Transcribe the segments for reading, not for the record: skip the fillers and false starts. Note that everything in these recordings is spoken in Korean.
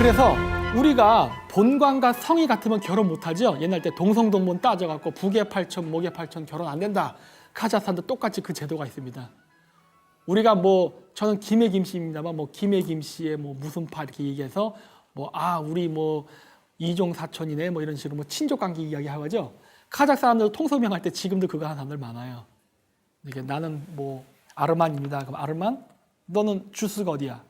그래서 우리가 본관과 성이 같으면 결혼 못하죠. 옛날 때 동성동본 따져갖고 북의 8천, 목의 8천 결혼 안 된다. 카자흐스탄도 똑같이 그 제도가 있습니다. 우리가 뭐 저는 김해 김씨입니다만 뭐 김해 김씨의 뭐 무슨 파 이렇게 얘기해서 뭐 우리 뭐 이종 사촌이네 뭐 이런 식으로 뭐 친족 관계 이야기하죠. 카자흐 사람들 통성명할 때 지금도 그거 하는 사람들 많아요. 이게 나는 뭐 아르만입니다. 그럼 아르만? 너는 주스가 어디야?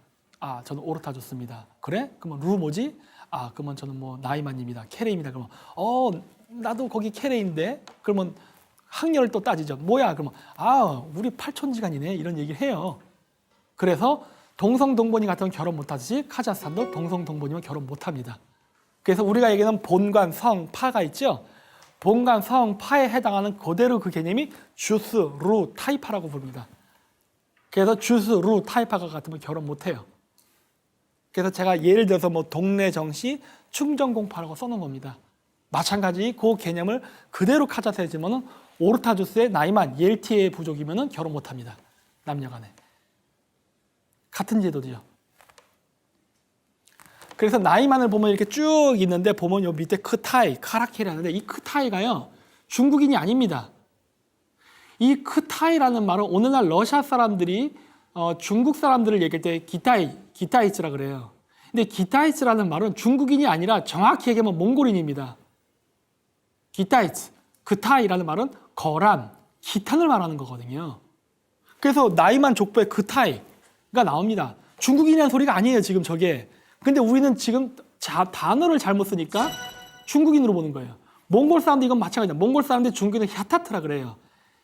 저는 오르타 주스입니다. 그래? 그러면 루 뭐지? 그러면 저는 뭐 나이만입니다. 케레입니다. 그러면 나도 거기 케레인데? 그러면 학렬을 또 따지죠. 뭐야? 그러면 우리 팔촌지간이네 이런 얘기를 해요. 그래서 동성동본이 같으면 결혼 못하듯이 카자흐스탄도 동성동본이면 결혼 못합니다. 그래서 우리가 얘기하는 본관, 성, 파가 있죠. 본관, 성, 파에 해당하는 그대로 그 개념이 주스, 루, 타이파라고 부릅니다. 그래서 주스, 루, 타이파가 같으면 결혼 못해요. 그래서 제가 예를 들어서 뭐 동네 정시, 충정공파라고 써놓은 겁니다. 마찬가지 그 개념을 그대로 카자흐스탄에 지면은 오르타 주스의 나이만, 옐티의 부족이면은 결혼 못합니다. 남녀간에. 같은 제도죠. 그래서 나이만을 보면 이렇게 쭉 있는데 보면 요 밑에 크타이, 카라케라는데 이 크타이가요 중국인이 아닙니다. 이 크타이라는 말은 오늘날 러시아 사람들이 중국 사람들을 얘기할 때 기타이츠라 그래요. 근데 기타이츠라는 말은 중국인이 아니라 정확히 얘기하면 몽골인입니다. 기타이츠, 크타이라는 말은 거란, 기탄을 말하는 거거든요. 그래서 나이만 족보에 크타이가 나옵니다. 중국인이라는 소리가 아니에요, 지금 저게. 근데 우리는 지금 단어를 잘못 쓰니까 중국인으로 보는 거예요. 몽골 사람도 이건 마찬가지다. 몽골 사람들 중국인은 샤타트라 그래요.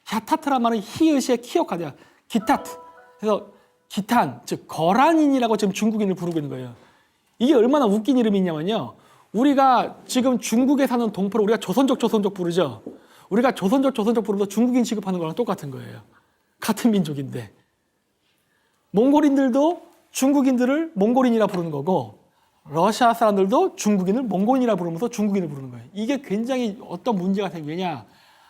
샤타트란 말은 히읗의 키역하자 기타트. 그래서 기탄, 즉 거란인이라고 지금 중국인을 부르고 있는 거예요. 이게 얼마나 웃긴 이름이냐면요. 우리가 지금 중국에 사는 동포를 우리가 조선족 부르죠. 우리가 조선족 부르면서 중국인 취급하는 거랑 똑같은 거예요. 같은 민족인데. 몽골인들도 중국인들을 몽골인이라 부르는 거고 러시아 사람들도 중국인을 몽골인이라 부르면서 중국인을 부르는 거예요. 이게 굉장히 어떤 문제가 생기냐.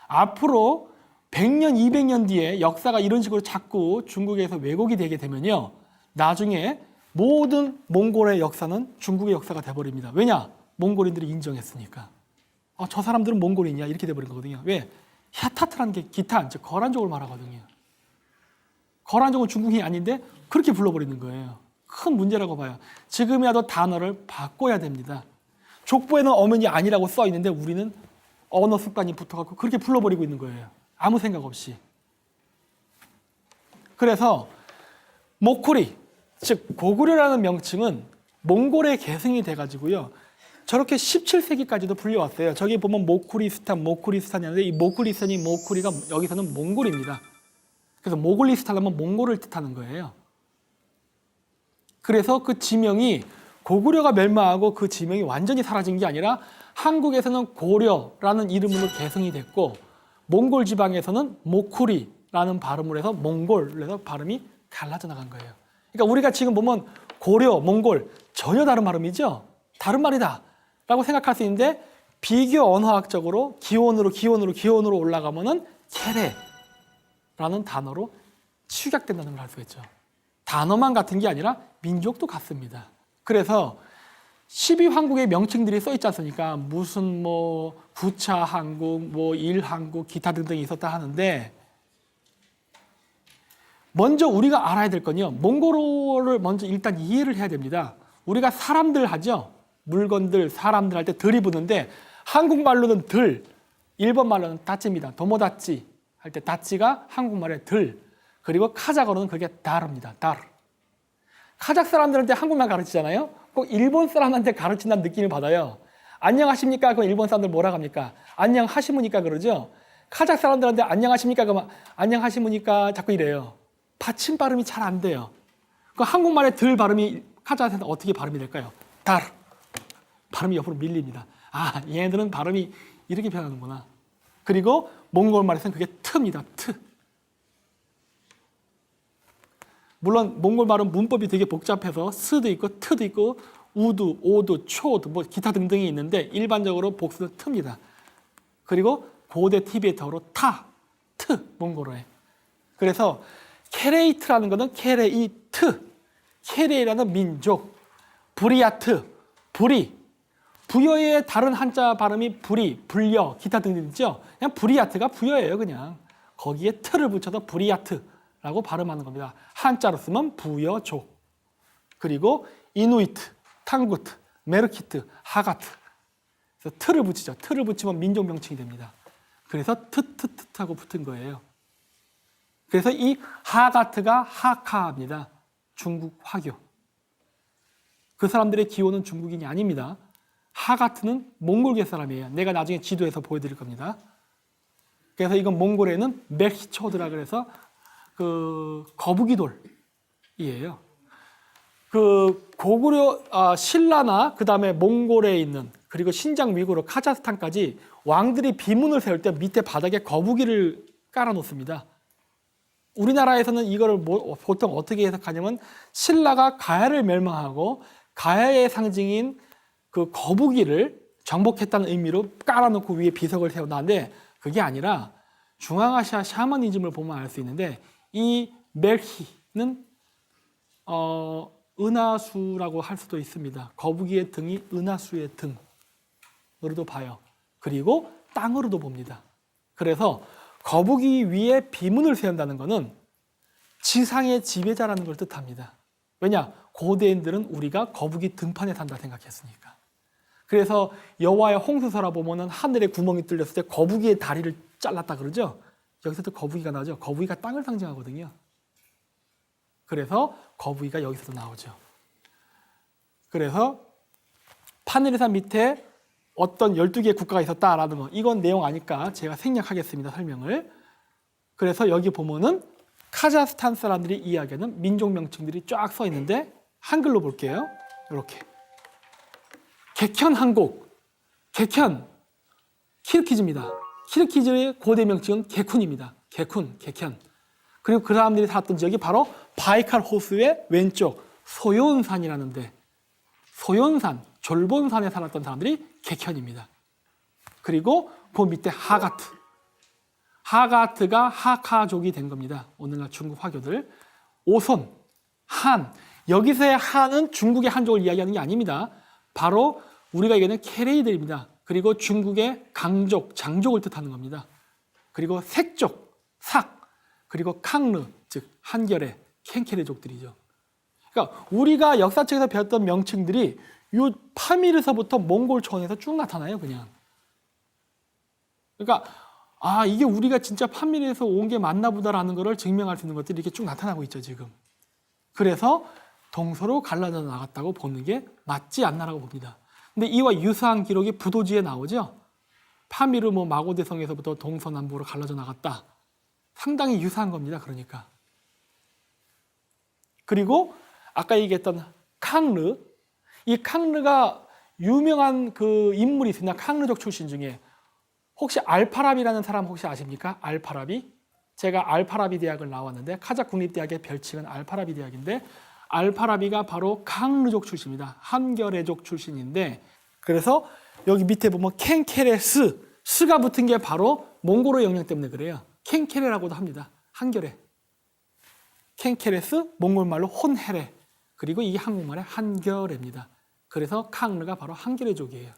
앞으로 100년, 200년 뒤에 역사가 이런 식으로 자꾸 중국에서 왜곡이 되게 되면요. 나중에 모든 몽골의 역사는 중국의 역사가 돼버립니다. 왜냐? 몽골인들이 인정했으니까. 저 사람들은 몽골인이야 이렇게 돼버린 거거든요. 왜? 샤타트라는 게 기탄, 즉 거란족을 말하거든요. 거란족은 중국인이 아닌데 그렇게 불러버리는 거예요. 큰 문제라고 봐요. 지금이라도 단어를 바꿔야 됩니다. 족보에는 어면이 아니라고 써 있는데 우리는 언어 습관이 붙어갖고 그렇게 불러버리고 있는 거예요. 아무 생각 없이. 그래서 모코리, 즉 고구려라는 명칭은 몽골의 계승이 돼가지고요. 저렇게 17세기까지도 불려왔어요. 저기 보면 모쿠리스탄이라는데 이 모쿠리가 여기서는 몽골입니다. 그래서 모골리스탄 하면 몽골을 뜻하는 거예요. 그래서 그 지명이 고구려가 멸망하고 그 지명이 완전히 사라진 게 아니라 한국에서는 고려라는 이름으로 계승이 됐고 몽골 지방에서는 모쿠리라는 발음을 해서 몽골에서 발음이 갈라져 나간 거예요. 그러니까 우리가 지금 보면 고려, 몽골 전혀 다른 발음이죠. 다른 말이다 라고 생각할 수 있는데 비교 언어학적으로 기원으로 올라가면은 케레라는 단어로 축약된다는 걸 알 수 있죠. 단어만 같은 게 아니라 민족도 같습니다. 그래서 12황국의 명칭들이 써 있지 않습니까? 무슨 뭐 부차 한국, 뭐 일한국, 기타 등등이 있었다 하는데 먼저 우리가 알아야 될 건요. 몽골어를 먼저 일단 이해를 해야 됩니다. 우리가 사람들 하죠. 물건들, 사람들 할 때 들이 붙는데 한국말로는 들, 일본 말로는 다찌입니다. 도모다찌 할 때 다찌가 한국말의 들, 그리고 카자흐어로는 그게 다르입니다. 다르. 카자흐 사람들한테 한국말 가르치잖아요. 꼭 일본 사람한테 가르친다는 느낌을 받아요. 안녕하십니까? 그럼 일본 사람들 뭐라 합니까? 안녕하시무니까 그러죠. 카자흐 사람들한테 안녕하십니까? 그러면 안녕하시무니까 자꾸 이래요. 받침 발음이 잘 안 돼요. 그 한국말의 들 발음이 카자흐한테 어떻게 발음이 될까요? 다르. 발음이 옆으로 밀립니다. 얘네들은 발음이 이렇게 변하는구나. 그리고 몽골 말에서는 그게 트입니다. 트. 물론 몽골 말은 문법이 되게 복잡해서 스도 있고 트도 있고 우도, 오도, 초도 뭐 기타 등등이 있는데 일반적으로 복수는 트입니다. 그리고 고대 티베트어로 트, 몽골어에. 그래서 케레이트라는 것은 케레이트, 케레이라는 민족, 브리아트, 불이. 부여의 다른 한자 발음이 불이, 불여, 기타 등등 있죠. 그냥 브리아트가 부여예요, 그냥. 거기에 트를 붙여서 브리아트라고 발음하는 겁니다. 한자로 쓰면 부여조. 그리고 이누이트, 탕구트, 메르키트, 하가트. 그래서 트를 붙이죠. 트를 붙이면 민족 명칭이 됩니다. 그래서 트트트하고 붙은 거예요. 그래서 이 하가트가 하카입니다. 중국 화교. 그 사람들의 기호는 중국인이 아닙니다. 하가트는 몽골계 사람이에요. 내가 나중에 지도에서 보여드릴 겁니다. 그래서 이건 몽골에는 멕히초드라 그래서 그 거북이돌이에요. 그 고구려 신라나 그 다음에 몽골에 있는 그리고 신장 위구르 카자흐스탄까지 왕들이 비문을 세울 때 밑에 바닥에 거북이를 깔아 놓습니다. 우리나라에서는 이거를 보통 어떻게 해석하냐면 신라가 가야를 멸망하고 가야의 상징인 그 거북이를 정복했다는 의미로 깔아놓고 위에 비석을 세워놨는데 그게 아니라 중앙아시아 샤머니즘을 보면 알 수 있는데 이 멜히는 은하수라고 할 수도 있습니다. 거북이의 등이 은하수의 등으로도 봐요. 그리고 땅으로도 봅니다. 그래서 거북이 위에 비문을 세운다는 것은 지상의 지배자라는 걸 뜻합니다. 왜냐? 고대인들은 우리가 거북이 등판에 산다 생각했으니까. 그래서 여호와의 홍수서라 보면은 하늘에 구멍이 뚫렸을 때 거북이의 다리를 잘랐다 그러죠. 여기서도 거북이가 나오죠. 거북이가 땅을 상징하거든요. 그래서 거북이가 여기서도 나오죠. 그래서 파늘리산 밑에 어떤 12개의 국가가 있었다라는 거, 이건 내용 아니까 제가 생략하겠습니다. 설명을. 그래서 여기 보면은 카자흐스탄 사람들이 이야기하는 민족 명칭들이 쫙 써 있는데 한글로 볼게요. 이렇게 객현 한곡, 객현 키르키즈입니다. 키르키즈의 고대 명칭은 게쿤입니다. 게쿤, 객현. 그리고 그 사람들이 살았던 지역이 바로 바이칼 호수의 왼쪽 소연산이라는 데, 소연산, 졸본산에 살았던 사람들이 객현입니다. 그리고 그 밑에 하가트. 하가트가 하카족이 된 겁니다. 오늘날 중국 화교들. 오손, 한. 여기서의 한은 중국의 한족을 이야기하는 게 아닙니다. 바로 우리가 얘기하는 케레이들입니다. 그리고 중국의 강족, 장족을 뜻하는 겁니다. 그리고 색족, 삭. 그리고 캉르, 즉 한결의 켄케레족들이죠. 그러니까 우리가 역사책에서 배웠던 명칭들이 이 파밀에서부터 몽골 초원에서 쭉 나타나요, 그냥. 그러니까 이게 우리가 진짜 파밀에서 온 게 맞나 보다라는 것을 증명할 수 있는 것들이 이렇게 쭉 나타나고 있죠, 지금. 그래서 동서로 갈라져 나갔다고 보는 게 맞지 않나라고 봅니다. 근데 이와 유사한 기록이 부도지에 나오죠. 파미르 마고대성에서부터 동서남북으로 갈라져 나갔다. 상당히 유사한 겁니다. 그러니까. 그리고 아까 얘기했던 캉르, 이 캉르가 유명한 그 인물이 있습니다. 캉르족 출신 중에. 혹시 알파라비라는 사람 혹시 아십니까? 알파라비? 제가 알파라비 대학을 나왔는데 카자흐 국립대학의 별칭은 알파라비 대학인데 알파라비가 바로 캉르족 출신입니다. 한결의족 출신인데 그래서 여기 밑에 보면 켄케레스, 스가 붙은 게 바로 몽골어 영향 때문에 그래요. 켄케레라고도 합니다. 한결의. 켄케레스, 몽골말로 혼헤레. 그리고 이게 한국말의 한결입니다. 그래서 캉르가 바로 한결의족이에요.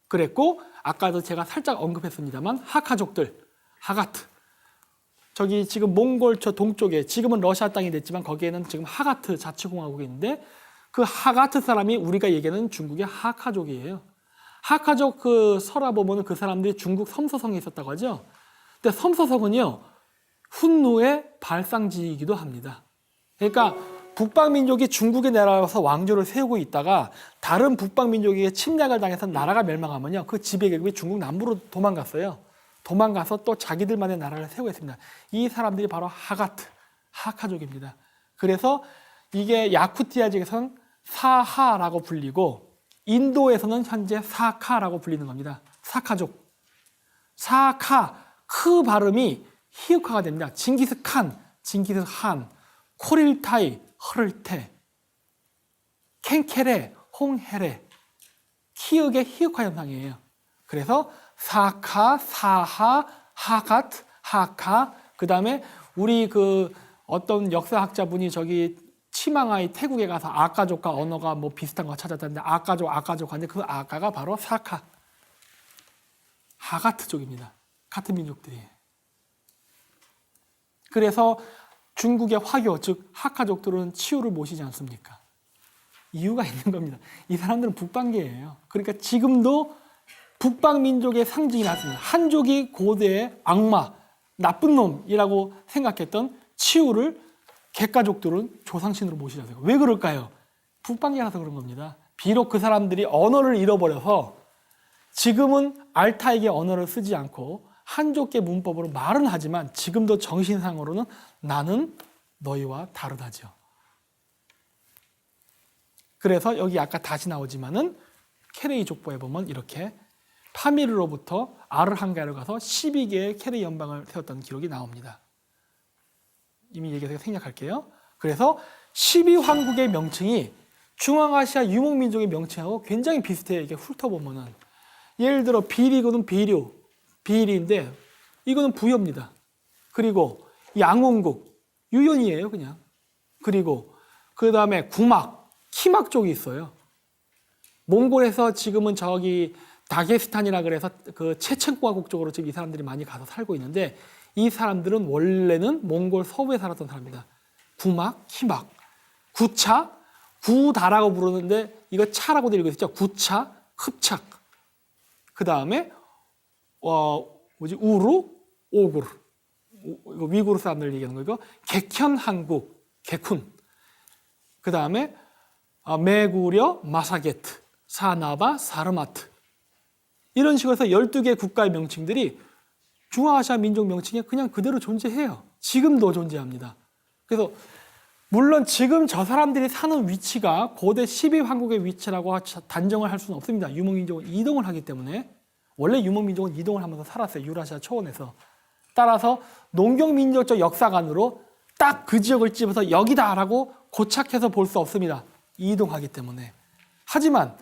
그랬고 아까도 제가 살짝 언급했습니다만 하카족들, 하가트. 저기 지금 몽골 저 동쪽에 지금은 러시아 땅이 됐지만 거기에는 지금 하가트 자치공화국이 있는데 그 하가트 사람이 우리가 얘기하는 중국의 하카족이에요. 하카족 그 설화 보면은 그 사람들이 중국 섬서성에 있었다고 하죠. 근데 섬서성은요 훈누의 발상지이기도 합니다. 그러니까 북방민족이 중국에 내려와서 왕조를 세우고 있다가 다른 북방민족에게 침략을 당해서 나라가 멸망하면요 그 지배계급이 중국 남부로 도망갔어요. 도망가서 또 자기들만의 나라를 세우고 있습니다. 이 사람들이 바로 하가트, 하카족입니다. 그래서 이게 야쿠티아 지역에서는 사하라고 불리고 인도에서는 현재 사카라고 불리는 겁니다. 사카족. 사카, 크 발음이 히읗화가 됩니다. 징기스칸, 징기스한, 코릴타이, 허를테, 켄케레, 홍헤레, 키읔의 히읗화 현상이에요. 그래서 사카, 사하, 하가트, 하카, 그 다음에 우리 그 어떤 역사학자분이 저기 치망하이 태국에 가서 아까족과 언어가 뭐 비슷한 거 찾았다는데 아까족 하는데 그 아까가 바로 사카, 하가트족입니다. 같은 민족들이에요. 그래서 중국의 화교, 즉 하카족들은 치유를 모시지 않습니까? 이유가 있는 겁니다. 이 사람들은 북방계예요. 그러니까 지금도 북방민족의 상징이 나왔습니다. 한족이 고대의 악마, 나쁜 놈이라고 생각했던 치유를 객가족들은 조상신으로 모시지 않아요. 왜 그럴까요? 북방계라서 그런 겁니다. 비록 그 사람들이 언어를 잃어버려서 지금은 알타이계 언어를 쓰지 않고 한족계 문법으로 말은 하지만 지금도 정신상으로는 나는 너희와 다르다죠. 그래서 여기 아까 다시 나오지만은 케레이 족보에 보면 이렇게 파미르로부터 아르한가로 가서 12개의 케레이 연방을 세웠다는 기록이 나옵니다. 이미 얘기해서 생략할게요. 그래서 12황국의 명칭이 중앙아시아 유목민족의 명칭하고 굉장히 비슷해요. 이게 훑어보면은. 예를 들어 비리고는 비류, 비리인데 이거는 부여입니다. 그리고 양원국, 유연이에요 그냥. 그리고 그 다음에 구막, 키막 쪽이 있어요. 몽골에서 지금은 저기 다게스탄이라 그래서 그 체첸공화국 쪽으로 지금 이 사람들이 많이 가서 살고 있는데 이 사람들은 원래는 몽골 서부에 살았던 사람입니다. 구막, 키막, 구차, 구다라고 부르는데 이거 차라고도 읽어있죠. 구차, 흡착. 그 다음에 우루, 오구르. 이거 위구르 사람들 얘기하는 거고 객현한국, 객훈. 그 다음에 메구려, 마사게트, 사나바, 사르마트. 이런 식으로 해서 12개 국가의 명칭들이 중앙아시아 민족 명칭에 그냥 그대로 존재해요. 지금도 존재합니다. 그래서 물론 지금 저 사람들이 사는 위치가 고대 12황국의 위치라고 단정을 할 수는 없습니다. 유목민족은 이동을 하기 때문에 원래 유목민족은 이동을 하면서 살았어요. 유라시아 초원에서. 따라서 농경민족적 역사관으로 딱 그 지역을 집어서 여기다라고 고착해서 볼 수 없습니다. 이동하기 때문에. 하지만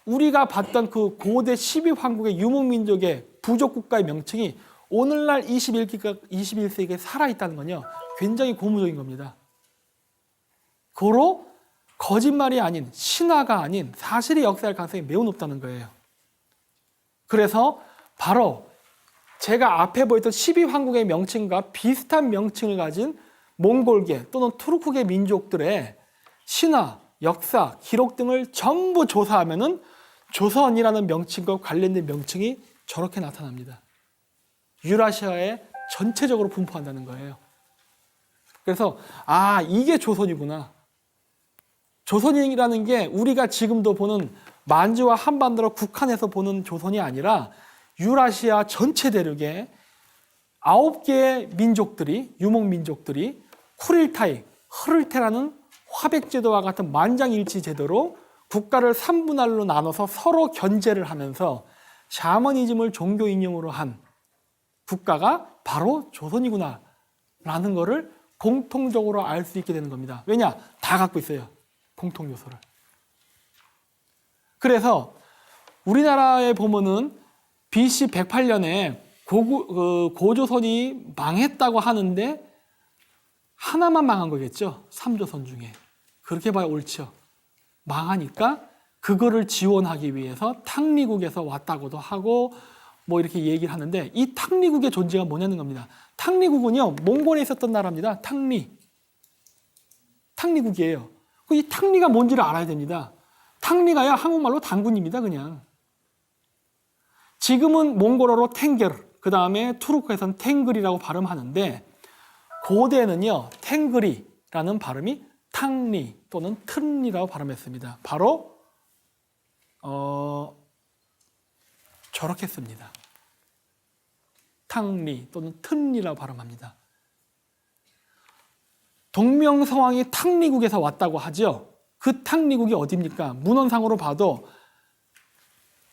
우리가 봤던 그 고대 12황국의 유목민족의 부족국가의 명칭이 오늘날 21세기에 살아있다는 건요. 굉장히 고무적인 겁니다. 고로 거짓말이 아닌 신화가 아닌 사실의 역사할 가능성이 매우 높다는 거예요. 그래서 바로 제가 앞에 보였던 12황국의 명칭과 비슷한 명칭을 가진 몽골계 또는 투르크계 민족들의 신화, 역사, 기록 등을 전부 조사하면은 조선이라는 명칭과 관련된 명칭이 저렇게 나타납니다. 유라시아에 전체적으로 분포한다는 거예요. 그래서 이게 조선이구나. 조선이라는 게 우리가 지금도 보는 만주와 한반도로 국한해서 보는 조선이 아니라 유라시아 전체 대륙에 9개의 민족들이, 유목민족들이 쿠릴타이, 흐를테라는 화백제도와 같은 만장일치 제도로 국가를 3분할로 나눠서 서로 견제를 하면서 샤머니즘을 종교 인용으로 한 국가가 바로 조선이구나 라는 것을 공통적으로 알 수 있게 되는 겁니다. 왜냐? 다 갖고 있어요. 공통 요소를. 그래서 우리나라에 보면은 BC 108년에 고조선이 망했다고 하는데 하나만 망한 거겠죠. 3조선 중에. 그렇게 봐야 옳죠. 망하니까 그거를 지원하기 위해서 탕리국에서 왔다고도 하고 뭐 이렇게 얘기를 하는데 이 탕리국의 존재가 뭐냐는 겁니다. 탕리국은요. 몽골에 있었던 나라입니다. 탕리국이에요. 이 탕리가 뭔지를 알아야 됩니다. 탕리가야 한국말로 당군입니다. 그냥. 지금은 몽골어로 탱게르, 그 다음에 투르크에서는 탱글이라고 발음하는데 고대는요. 탱글이라는 발음이 탕리 또는 튼리라고 발음했습니다. 바로 저렇게 씁니다. 탕리 또는 튼리라고 발음합니다. 동명성왕이 탕리국에서 왔다고 하죠. 그 탕리국이 어디입니까? 문헌상으로 봐도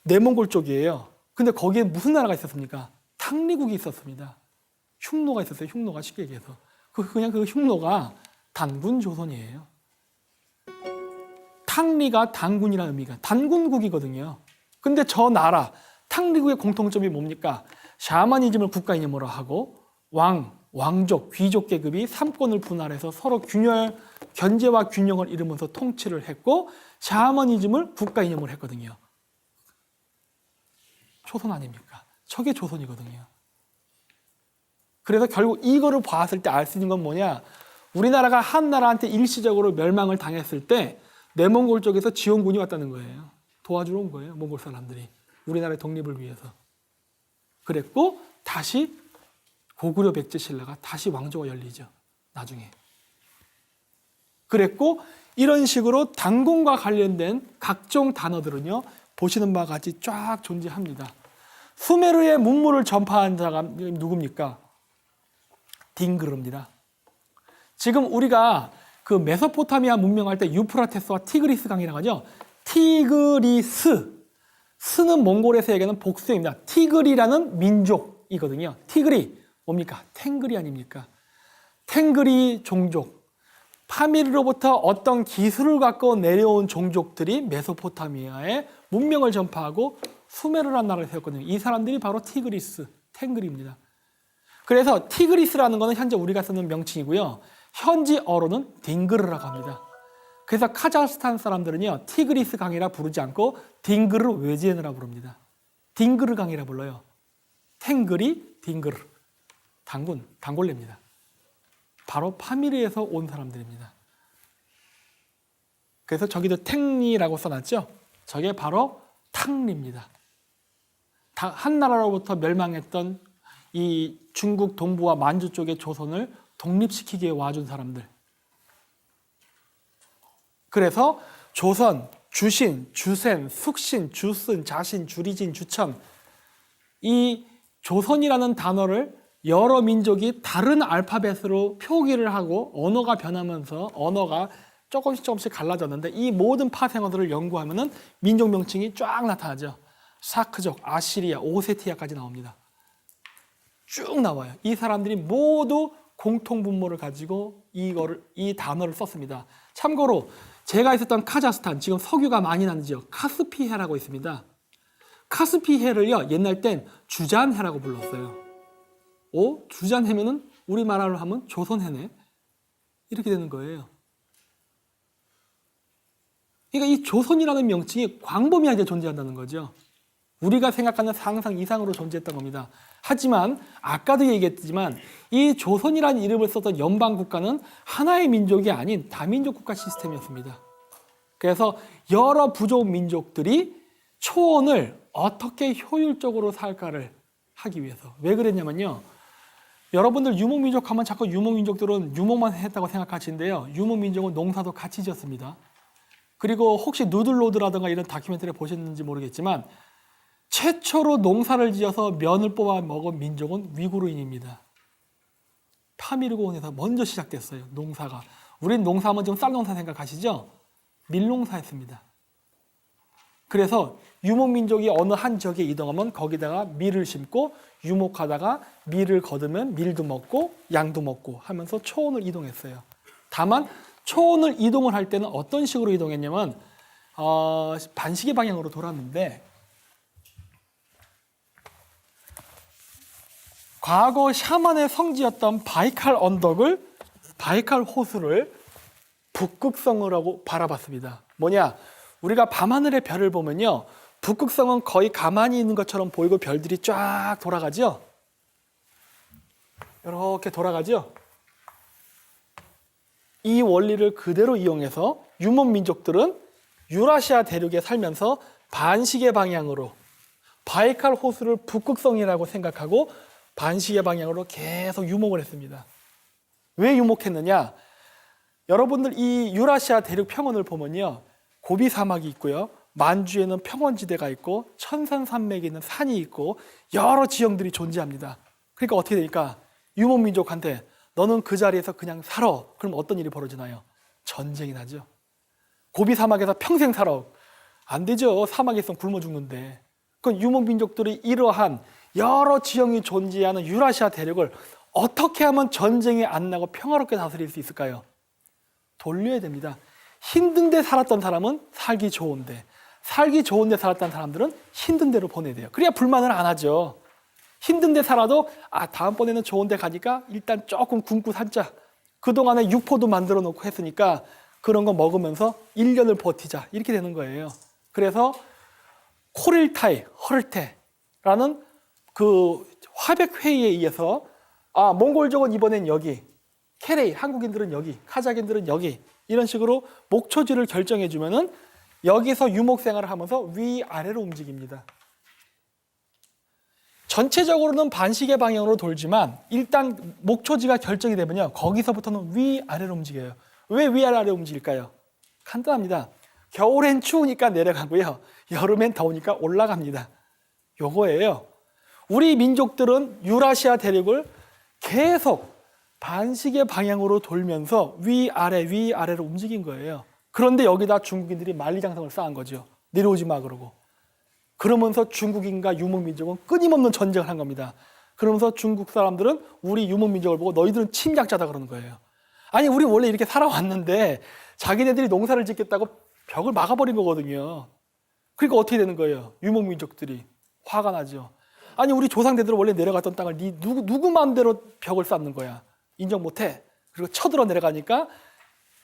내몽골 쪽이에요. 근데 거기에 무슨 나라가 있었습니까? 탕리국이 있었습니다. 흉노가 있었어요. 흉노가 쉽게 얘기해서. 그냥 그 흉노가 단군 조선이에요. 탕리가 단군이라는 의미가 단군국이거든요. 근데 저 나라 탕리국의 공통점이 뭡니까? 샤머니즘을 국가 이념으로 하고 왕, 왕족, 귀족 계급이 삼권을 분할해서 서로 견제와 균형을 이루면서 통치를 했고 샤머니즘을 국가 이념을 했거든요. 조선 아닙니까? 저게 조선이거든요. 그래서 결국 이거를 봤을 때 알 수 있는 건 뭐냐? 우리나라가 한 나라한테 일시적으로 멸망을 당했을 때 내몽골 쪽에서 지원군이 왔다는 거예요. 도와주러 온 거예요. 몽골 사람들이. 우리나라의 독립을 위해서. 그랬고 다시 고구려 백제 신라가 다시 왕조가 열리죠. 나중에. 그랬고 이런 식으로 당군과 관련된 각종 단어들은요. 보시는 바와 같이 쫙 존재합니다. 수메르의 문물을 전파한 자가 누굽니까? 딩그르입니다. 지금 우리가 그 메소포타미아 문명할 때 유프라테스와 티그리스 강이라고 하죠. 티그리스. 스는 몽골에서 얘기하는 복수입니다. 티그리라는 민족이거든요. 티그리 뭡니까? 탱그리 아닙니까? 탱그리 종족. 파미르로부터 어떤 기술을 갖고 내려온 종족들이 메소포타미아에 문명을 전파하고 수메르라는 나라를 세웠거든요. 이 사람들이 바로 티그리스, 탱그리입니다. 그래서 티그리스라는 것은 현재 우리가 쓰는 명칭이고요. 현지어로는 딩그르라고 합니다. 그래서 카자흐스탄 사람들은요. 티그리스 강이라 부르지 않고 딩그르 외지엔이라고 부릅니다. 딩그르 강이라 불러요. 탱그리, 딩그르. 단골레입니다. 바로 파미르에서 온 사람들입니다. 그래서 저기도 탱리라고 써놨죠. 저게 바로 탕리입니다. 한 나라로부터 멸망했던 이 중국 동부와 만주 쪽의 조선을 독립시키기 위해 와준 사람들. 그래서 조선, 주신, 주센, 숙신, 주슨, 자신, 주리진, 주천 이 조선이라는 단어를 여러 민족이 다른 알파벳으로 표기를 하고 언어가 변하면서 언어가 조금씩 갈라졌는데 이 모든 파생어들을 연구하면은 민족 명칭이 쫙 나타나죠. 사크족, 아시리아, 오세티아까지 나옵니다. 쭉 나와요. 이 사람들이 모두 공통 분모를 가지고 이 단어를 썼습니다. 참고로 제가 있었던 카자흐스탄, 지금 석유가 많이 나는 지역 카스피해라고 있습니다. 카스피해를요 옛날 땐 주잔해라고 불렀어요. 주잔해면은 우리말로 하면 조선해네 이렇게 되는 거예요. 그러니까 이 조선이라는 명칭이 광범위하게 존재한다는 거죠. 우리가 생각하는 상상 이상으로 존재했던 겁니다. 하지만 아까도 얘기했지만 이 조선이라는 이름을 썼던 연방국가는 하나의 민족이 아닌 다민족 국가 시스템이었습니다. 그래서 여러 부족 민족들이 초원을 어떻게 효율적으로 살까를 하기 위해서. 왜 그랬냐면요. 여러분들 유목민족 하면 자꾸 유목민족들은 유목만 했다고 생각하시는데요. 유목민족은 농사도 같이 지었습니다. 그리고 혹시 누들로드라든가 이런 다큐멘터리 보셨는지 모르겠지만 최초로 농사를 지어서 면을 뽑아 먹은 민족은 위구르인입니다. 파미르고원에서 먼저 시작됐어요. 농사가. 우린 농사하면 좀 쌀농사 생각하시죠? 밀농사였습니다. 그래서 유목민족이 어느 한 지역에 이동하면 거기다가 밀을 심고 유목하다가 밀을 거두면 밀도 먹고 양도 먹고 하면서 초원을 이동했어요. 다만 초원을 이동을 할 때는 어떤 식으로 이동했냐면 반시계 방향으로 돌았는데 과거 샤만의 성지였던 바이칼 언덕을 바이칼 호수를 북극성으로 바라봤습니다. 뭐냐? 우리가 밤하늘의 별을 보면요. 북극성은 거의 가만히 있는 것처럼 보이고 별들이 쫙 돌아가죠. 이렇게 돌아가죠. 이 원리를 그대로 이용해서 유목민족들은 유라시아 대륙에 살면서 반시계 방향으로 바이칼 호수를 북극성이라고 생각하고 반시계 방향으로 계속 유목을 했습니다. 왜 유목했느냐? 여러분들 이 유라시아 대륙 평원을 보면요. 고비 사막이 있고요. 만주에는 평원지대가 있고 천산산맥에 있는 산이 있고 여러 지형들이 존재합니다. 그러니까 어떻게 되니까 유목민족한테 너는 그 자리에서 그냥 살아. 그럼 어떤 일이 벌어지나요? 전쟁이 나죠. 고비 사막에서 평생 살아. 안 되죠. 사막에 있으면 굶어 죽는데. 그건 유목민족들이 이러한 여러 지형이 존재하는 유라시아 대륙을 어떻게 하면 전쟁이 안 나고 평화롭게 다스릴 수 있을까요? 돌려야 됩니다. 힘든 데 살았던 사람은 살기 좋은데, 살기 좋은 데 살았던 사람들은 힘든 데로 보내야 돼요. 그래야 불만을 안 하죠. 힘든데 살아도 다음번에는 좋은 데 가니까 일단 조금 굶고 살자. 그동안에 육포도 만들어 놓고 했으니까 그런 거 먹으면서 1년을 버티자. 이렇게 되는 거예요. 그래서 코릴타이, 허를테라는 그 화백회의에 의해서 몽골족은 이번엔 여기, 케레이, 한국인들은 여기, 카자흐인들은 여기 이런 식으로 목초지를 결정해 주면은 여기서 유목 생활을 하면서 위아래로 움직입니다. 전체적으로는 반시계 방향으로 돌지만 일단 목초지가 결정이 되면요. 거기서부터는 위아래로 움직여요. 왜 위아래로 움직일까요? 간단합니다. 겨울엔 추우니까 내려가고요. 여름엔 더우니까 올라갑니다. 요거예요. 우리 민족들은 유라시아 대륙을 계속 반시계 방향으로 돌면서 위아래로 움직인 거예요. 그런데 여기다 중국인들이 만리장성을 쌓은 거죠. 내려오지 마 그러고. 그러면서 중국인과 유목민족은 끊임없는 전쟁을 한 겁니다. 그러면서 중국 사람들은 우리 유목민족을 보고 너희들은 침략자다 그러는 거예요. 아니 우리 원래 이렇게 살아왔는데 자기네들이 농사를 짓겠다고 벽을 막아버린 거거든요. 그러니까 어떻게 되는 거예요? 유목민족들이 화가 나죠. 아니 우리 조상대들은 원래 내려갔던 땅을 누구 마음대로 벽을 쌓는 거야. 인정 못해. 그리고 쳐들어 내려가니까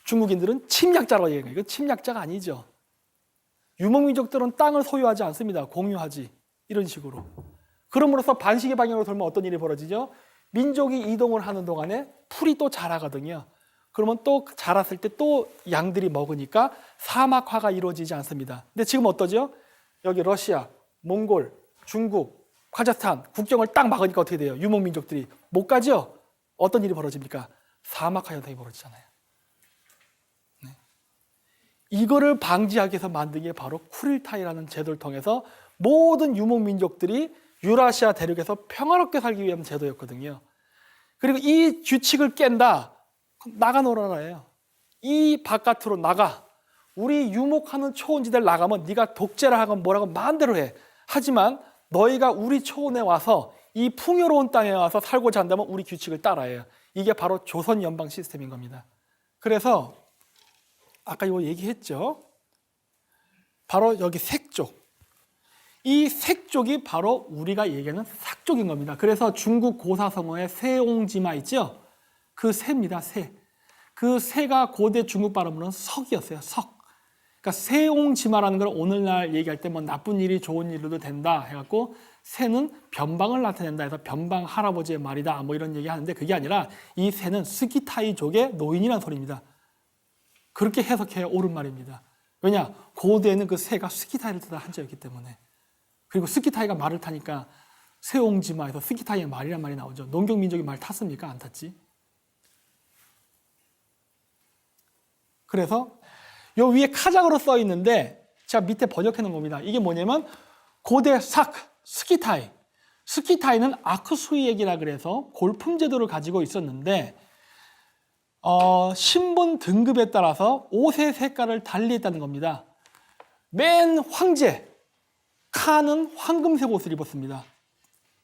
중국인들은 침략자라고 얘기해요. 이건 침략자가 아니죠. 유목민족들은 땅을 소유하지 않습니다. 공유하지. 이런 식으로. 그럼으로써 반시계 방향으로 돌면 어떤 일이 벌어지죠? 민족이 이동을 하는 동안에 풀이 또 자라거든요. 그러면 또 자랐을 때 또 양들이 먹으니까 사막화가 이루어지지 않습니다. 근데 지금 어떠죠? 여기 러시아, 몽골, 중국, 카자흐스탄 국경을 딱 막으니까 어떻게 돼요? 유목민족들이 못 가죠? 어떤 일이 벌어집니까? 사막화 현상이 벌어지잖아요. 네. 이거를 방지하기 위해서 만든 게 바로 쿠릴타이라는 제도를 통해서 모든 유목민족들이 유라시아 대륙에서 평화롭게 살기 위한 제도였거든요. 그리고 이 규칙을 깬다. 나가 놀아라예요. 이 바깥으로 나가. 우리 유목하는 초원지대를 나가면 네가 독재를 하건 뭐라고 마음대로 해. 하지만 너희가 우리 초원에 와서 이 풍요로운 땅에 와서 살고자 한다면 우리 규칙을 따라야 해요. 이게 바로 조선 연방 시스템인 겁니다. 그래서 아까 이거 얘기했죠. 바로 여기 색족. 이 색족이 바로 우리가 얘기하는 삭족인 겁니다. 그래서 중국 고사성어에 세옹지마 있죠? 그 새입니다. 새. 그 새가 고대 중국 발음으로는 석이었어요. 석. 그러니까 세옹지마라는 걸 오늘날 얘기할 때 뭐 나쁜 일이 좋은 일로도 된다 해갖고 새는 변방을 나타낸다 해서 변방 할아버지의 말이다 뭐 이런 얘기 하는데 그게 아니라 이 새는 스키타이족의 노인이라는 소리입니다. 그렇게 해석해야 옳은 말입니다. 왜냐? 고대에는 그 새가 스키타이를 타다 한자였기 때문에. 그리고 스키타이가 말을 타니까 세옹지마에서 스키타이의 말이란 말이 나오죠. 농경민족이 말 탔습니까? 안 탔지. 그래서 요 위에 카자흐로 써 있는데 제가 밑에 번역해 놓은 겁니다. 이게 뭐냐면 고대 스키타이. 스키타이는 아크수이액이라 그래서 골품 제도를 가지고 있었는데 신분 등급에 따라서 옷의 색깔을 달리 했다는 겁니다. 맨 황제 칸은 황금색 옷을 입었습니다.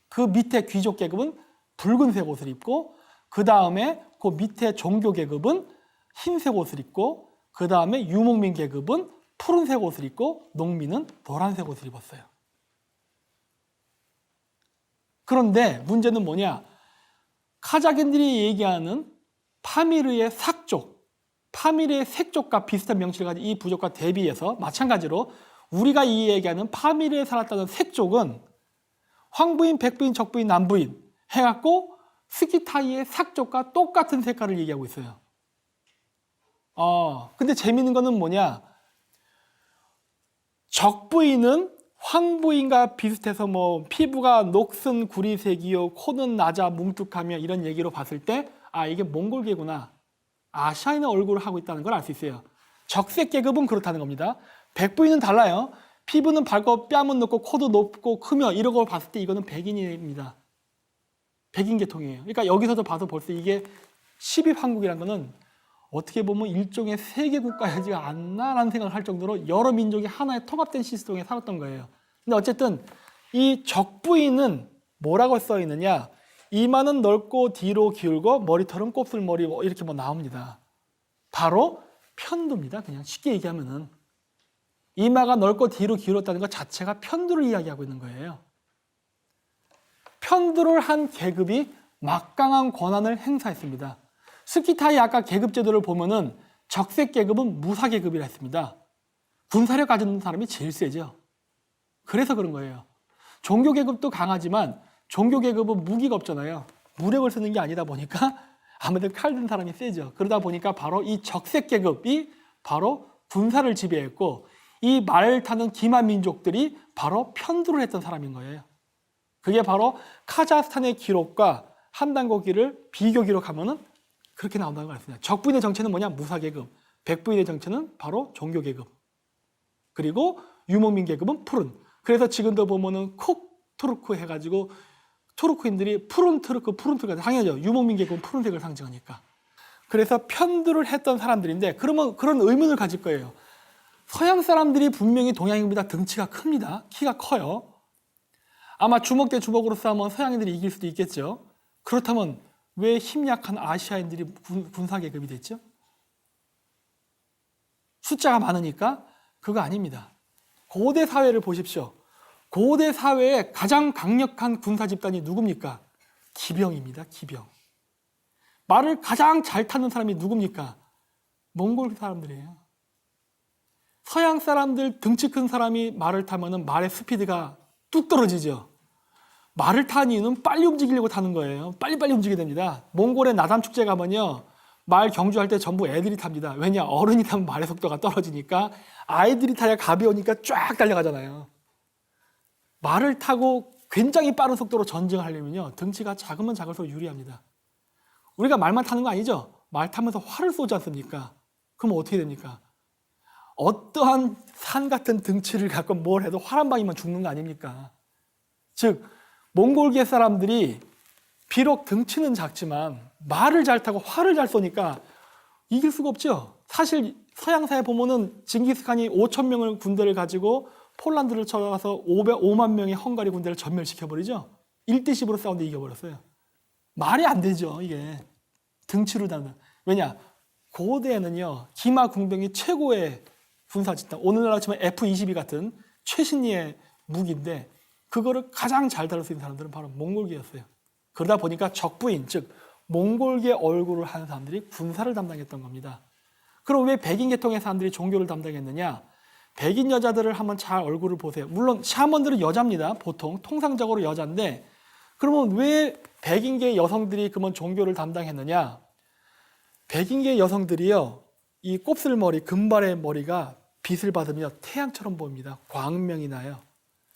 그 밑에 귀족 계급은 붉은색 옷을 입고 그 다음에 그 밑에 종교 계급은 흰색 옷을 입고 그 다음에 유목민 계급은 푸른색 옷을 입고 농민은 노란색 옷을 입었어요. 그런데 문제는 뭐냐? 카자흐인들이 얘기하는 파미르의 삭족, 파미르의 색족과 비슷한 명칭을 가진 이 부족과 대비해서 마찬가지로 우리가 이 얘기하는 파미르에 살았다는 색족은 황부인, 백부인, 적부인, 남부인 해갖고 스키타이의 삭족과 똑같은 색깔을 얘기하고 있어요. 근데 재밌는 거는 뭐냐? 적부인은 황부인과 비슷해서 뭐 피부가 녹슨 구리색이요, 코는 낮아 뭉툭하며 이런 얘기로 봤을 때 이게 몽골계구나. 아시아인의 얼굴을 하고 있다는 걸 알 수 있어요. 적색 계급은 그렇다는 겁니다. 백부인은 달라요. 피부는 밝고 뺨은 높고 코도 높고 크며 이런 걸 봤을 때 이거는 백인입니다. 백인 계통이에요. 그러니까 여기서도 봐서 벌써 이게 12황국이라는 거는 어떻게 보면 일종의 세계 국가이지 않나라는 생각을 할 정도로 여러 민족이 하나의 통합된 시스템에 살았던 거예요. 근데 어쨌든 이 적부인은 뭐라고 써 있느냐? 이마는 넓고 뒤로 기울고 머리털은 곱슬머리 이렇게 뭐 나옵니다. 바로 편두입니다. 그냥 쉽게 얘기하면은 이마가 넓고 뒤로 기울었다는 것 자체가 편두를 이야기하고 있는 거예요. 편들을 한 계급이 막강한 권한을 행사했습니다. 스키타의 아까 계급 제도를 보면은 적색 계급은 무사 계급이라 했습니다. 군사력 가진 사람이 제일 세죠. 그래서 그런 거예요. 종교 계급도 강하지만 종교 계급은 무기가 없잖아요. 무력을 쓰는 게 아니다 보니까 아무래도 칼 든 사람이 세죠. 그러다 보니까 바로 이 적색 계급이 바로 군사를 지배했고 이 말을 타는 기마 민족들이 바로 편두를 했던 사람인 거예요. 그게 바로 카자흐스탄의 기록과 한단고기를 비교 기록하면은 그렇게 나온다는 걸 알습니다. 적부인의 정체는 뭐냐? 무사계급. 백부인의 정체는 바로 종교계급. 그리고 유목민 계급은 푸른. 그래서 지금도 보면은 콕 투르크 해가지고 투르크인들이 푸른 트루크가 당연하죠. 유목민 계급은 푸른색을 상징하니까. 그래서 편두를 했던 사람들인데 그러면 그런 의문을 가질 거예요. 서양 사람들이 분명히 동양인보다 등치가 큽니다. 키가 커요. 아마 주먹 대 주먹으로 싸우면 서양인들이 이길 수도 있겠죠. 그렇다면 왜 힘 약한 아시아인들이 군사 계급이 됐죠? 숫자가 많으니까? 그거 아닙니다. 고대 사회를 보십시오. 고대 사회의 가장 강력한 군사 집단이 누굽니까? 기병입니다. 기병. 말을 가장 잘 타는 사람이 누굽니까? 몽골 사람들이에요. 서양 사람들 등치 큰 사람이 말을 타면은 말의 스피드가 뚝 떨어지죠. 말을 타는 이유는 빨리 움직이려고 타는 거예요. 빨리빨리 움직여야 됩니다. 몽골의 나담 축제 가면요. 말 경주할 때 전부 애들이 탑니다. 왜냐? 어른이 타면 말의 속도가 떨어지니까 아이들이 타야 가벼우니까 쫙 달려가잖아요. 말을 타고 굉장히 빠른 속도로 전쟁을 하려면요. 등치가 작으면 작을수록 유리합니다. 우리가 말만 타는 거 아니죠? 말 타면서 활을 쏘지 않습니까? 그럼 어떻게 됩니까? 어떠한 산 같은 등치를 갖고 뭘 해도 활 한 방이면 죽는 거 아닙니까? 즉 몽골계 사람들이 비록 등치는 작지만 말을 잘 타고 활을 잘 쏘니까 이길 수가 없죠. 사실 서양사에 보면은 징기스칸이 5천 명의 군대를 가지고 폴란드를 쳐서 5만 명의 헝가리 군대를 전멸시켜버리죠. 1대10으로 싸우는데 이겨버렸어요. 말이 안 되죠, 이게. 등치로 다는. 왜냐? 고대에는요, 기마 궁병이 최고의 군사 집단, 오늘날로 치면 F-22 같은 최신의 무기인데 그거를 가장 잘 다룰 수 있는 사람들은 바로 몽골계였어요. 그러다 보니까 적부인, 즉 몽골계 얼굴을 한 사람들이 군사를 담당했던 겁니다. 그럼 왜 백인 계통의 사람들이 종교를 담당했느냐? 백인 여자들을 한번 잘 얼굴을 보세요. 물론 샤먼들은 여자입니다. 보통 통상적으로 여자인데 그러면 왜 백인계 여성들이 그러면 종교를 담당했느냐? 백인계 여성들이요, 이 곱슬머리, 금발의 머리가 빛을 받으면 태양처럼 보입니다. 광명이 나요.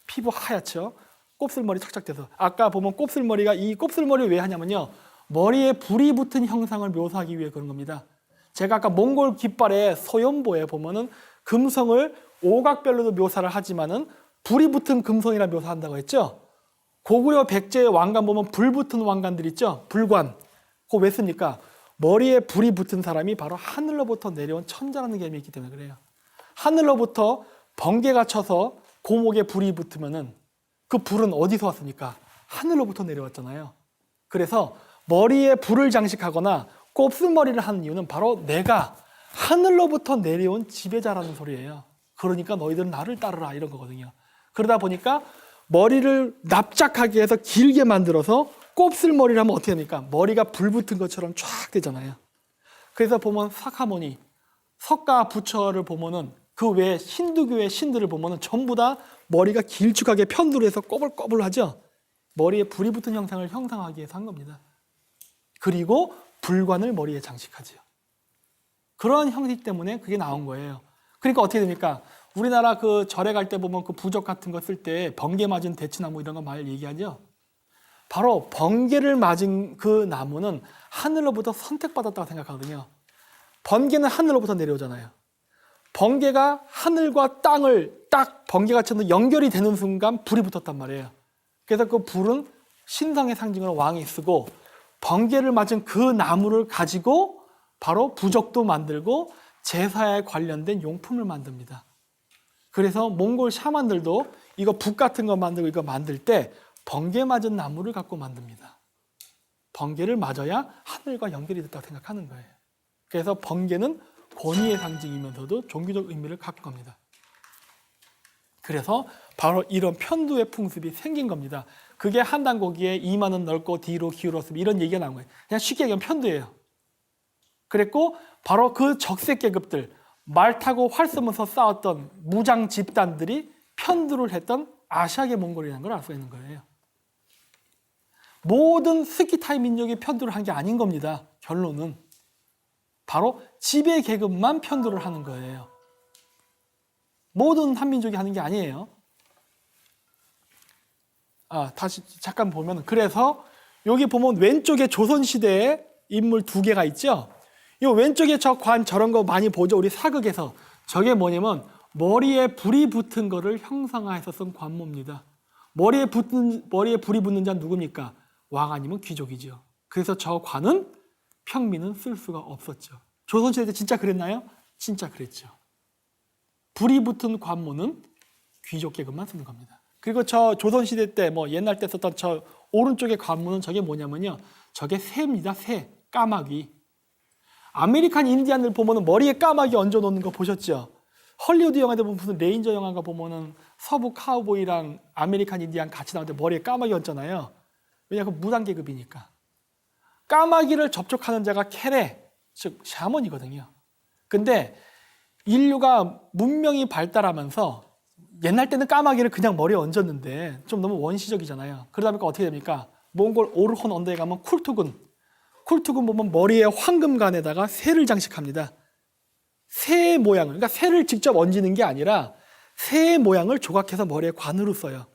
피부 하얗죠? 곱슬머리 착착돼서. 아까 보면 곱슬머리가, 이 곱슬머리를 왜 하냐면요, 머리에 불이 붙은 형상을 묘사하기 위해 그런 겁니다. 제가 아까 몽골 깃발의 소연보에 보면은 금성을 오각별로도 묘사를 하지만은 불이 붙은 금성이라 묘사한다고 했죠? 고구려 백제의 왕관 보면 불 붙은 왕관들 있죠? 불관. 그거 왜 씁니까? 머리에 불이 붙은 사람이 바로 하늘로부터 내려온 천자라는 개념이 있기 때문에 그래요. 하늘로부터 번개가 쳐서 고목에 불이 붙으면은 그 불은 어디서 왔습니까? 하늘로부터 내려왔잖아요. 그래서 머리에 불을 장식하거나 곱슬머리를 하는 이유는 바로 내가 하늘로부터 내려온 지배자라는 소리예요. 그러니까 너희들은 나를 따르라 이런 거거든요. 그러다 보니까 머리를 납작하게 해서 길게 만들어서 곱슬머리를 하면 어떻게 됩니까? 머리가 불 붙은 것처럼 쫙 되잖아요. 그래서 보면 사카모니, 석가 부처를 보면은 그 외에 힌두교의 신들을 보면은 전부 다 머리가 길쭉하게 편두르해서 꼬불꼬불하죠. 머리에 불이 붙은 형상을 형상하기 위해서 한 겁니다. 그리고 불관을 머리에 장식하죠. 그런 형식 때문에 그게 나온 거예요. 그러니까 어떻게 됩니까? 우리나라 그 절에 갈 때 보면 그 부적 같은 거 쓸 때 번개 맞은 대추나무 이런 거 많이 얘기하죠. 바로 번개를 맞은 그 나무는 하늘로부터 선택받았다고 생각하거든요. 번개는 하늘로부터 내려오잖아요. 번개가 하늘과 땅을 딱 번개가 쳐서 연결이 되는 순간 불이 붙었단 말이에요. 그래서 그 불은 신성의 상징으로 왕이 쓰고 번개를 맞은 그 나무를 가지고 바로 부적도 만들고 제사에 관련된 용품을 만듭니다. 그래서 몽골 샤만들도 이거 북 같은 거 만들고 이거 만들 때 번개 맞은 나무를 갖고 만듭니다. 번개를 맞아야 하늘과 연결이 됐다고 생각하는 거예요. 그래서 번개는 권위의 상징이면서도 종교적 의미를 갖고 갑니다. 그래서 바로 이런 편두의 풍습이 생긴 겁니다. 그게 한단고기에 이마는 넓고 뒤로 기울었으면 이런 얘기가 나온 거예요. 그냥 쉽게 얘기하면 편두예요. 그랬고 바로 그 적색 계급들, 말 타고 활 쏘면서 싸웠던 무장 집단들이 편두를 했던 아시아계 몽골이라는 걸 알 수 있는 거예요. 모든 스키타이 민족이 편두를 한 게 아닌 겁니다. 결론은 바로 지배 계급만 편두를 하는 거예요. 모든 한민족이 하는 게 아니에요. 다시 잠깐 보면, 그래서 여기 보면 왼쪽에 조선시대의 인물 두 개가 있죠. 이 왼쪽에 저 관 저런 거 많이 보죠. 우리 사극에서. 저게 뭐냐면 머리에 불이 붙은 거를 형상화해서 쓴 관모입니다. 머리에 불이 붙는 자는 누굽니까? 왕 아니면 귀족이죠. 그래서 저 관은 평민은 쓸 수가 없었죠. 조선시대 때 진짜 그랬나요? 진짜 그랬죠. 불이 붙은 관모는 귀족 계급만 쓰는 겁니다. 그리고 저 조선시대 때 옛날 때 썼던 저 오른쪽의 관모는 저게 뭐냐면요. 저게 새입니다. 새, 까마귀. 아메리칸 인디안들 보면은 머리에 까마귀 얹어 놓는 거 보셨죠? 헐리우드 영화들 보면 무슨 레인저 영화가 보면은 서부 카우보이랑 아메리칸 인디안 같이 나올 때 머리에 까마귀 얹잖아요. 왜냐하면 무당 계급이니까. 까마귀를 접촉하는 자가 케레, 즉 샤먼이거든요. 근데 인류가 문명이 발달하면서 옛날 때는 까마귀를 그냥 머리에 얹었는데 좀 너무 원시적이잖아요. 그러다 보니까 어떻게 됩니까? 몽골 오르혼 언더에 가면 쿨투군 보면 머리에 황금관에다가 새를 장식합니다. 새의 모양을, 그러니까 새를 직접 얹는 게 아니라 새의 모양을 조각해서 머리에 관으로 써요.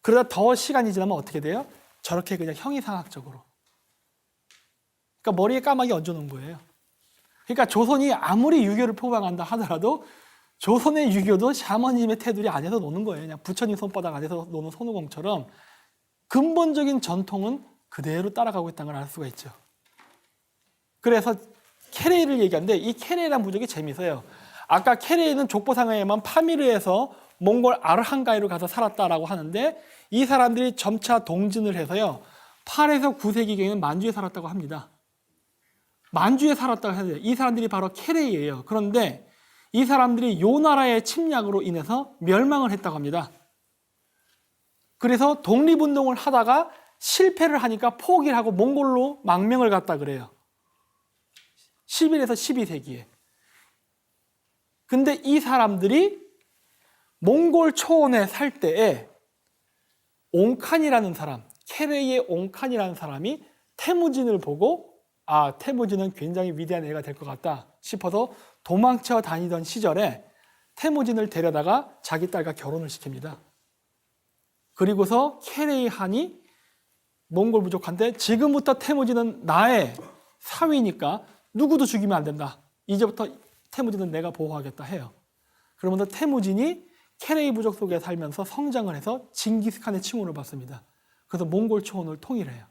그러다 더 시간이 지나면 어떻게 돼요? 저렇게 그냥 형이상학적으로. 그러니까 머리에 까마귀 얹어놓은 거예요. 그러니까 조선이 아무리 유교를 표방한다 하더라도 조선의 유교도 샤머님의 테두리 안에서 노는 거예요. 그냥 부처님 손바닥 안에서 노는 손오공처럼 근본적인 전통은 그대로 따라가고 있다는 걸 알 수가 있죠. 그래서 케레이를 얘기하는데 이 케레이라는 부족이 재미있어요. 아까 케레이는 족보상에만 파미르에서 몽골 아르한가이로 가서 살았다라고 하는데 이 사람들이 점차 동진을 해서요. 8에서 9세기경에는 만주에 살았다고 합니다. 만주에 살았다고 해야 돼요. 이 사람들이 바로 케레이예요. 그런데 이 사람들이 요 나라의 침략으로 인해서 멸망을 했다고 합니다. 그래서 독립운동을 하다가 실패를 하니까 포기를 하고 몽골로 망명을 갔다 그래요. 11에서 12세기에. 근데 이 사람들이 몽골 초원에 살 때에 옹칸이라는 사람, 케레이의 옹칸이라는 사람이 태무진을 보고 태무진은 굉장히 위대한 애가 될 것 같다 싶어서 도망쳐 다니던 시절에 태무진을 데려다가 자기 딸과 결혼을 시킵니다. 그리고서 케레이 한이 몽골 부족한데 지금부터 태무진은 나의 사위니까 누구도 죽이면 안 된다. 이제부터 태무진은 내가 보호하겠다 해요. 그러면서 태무진이 케레이 부족 속에 살면서 성장을 해서 징기스칸의 칭호를 받습니다. 그래서 몽골 초원을 통일해요.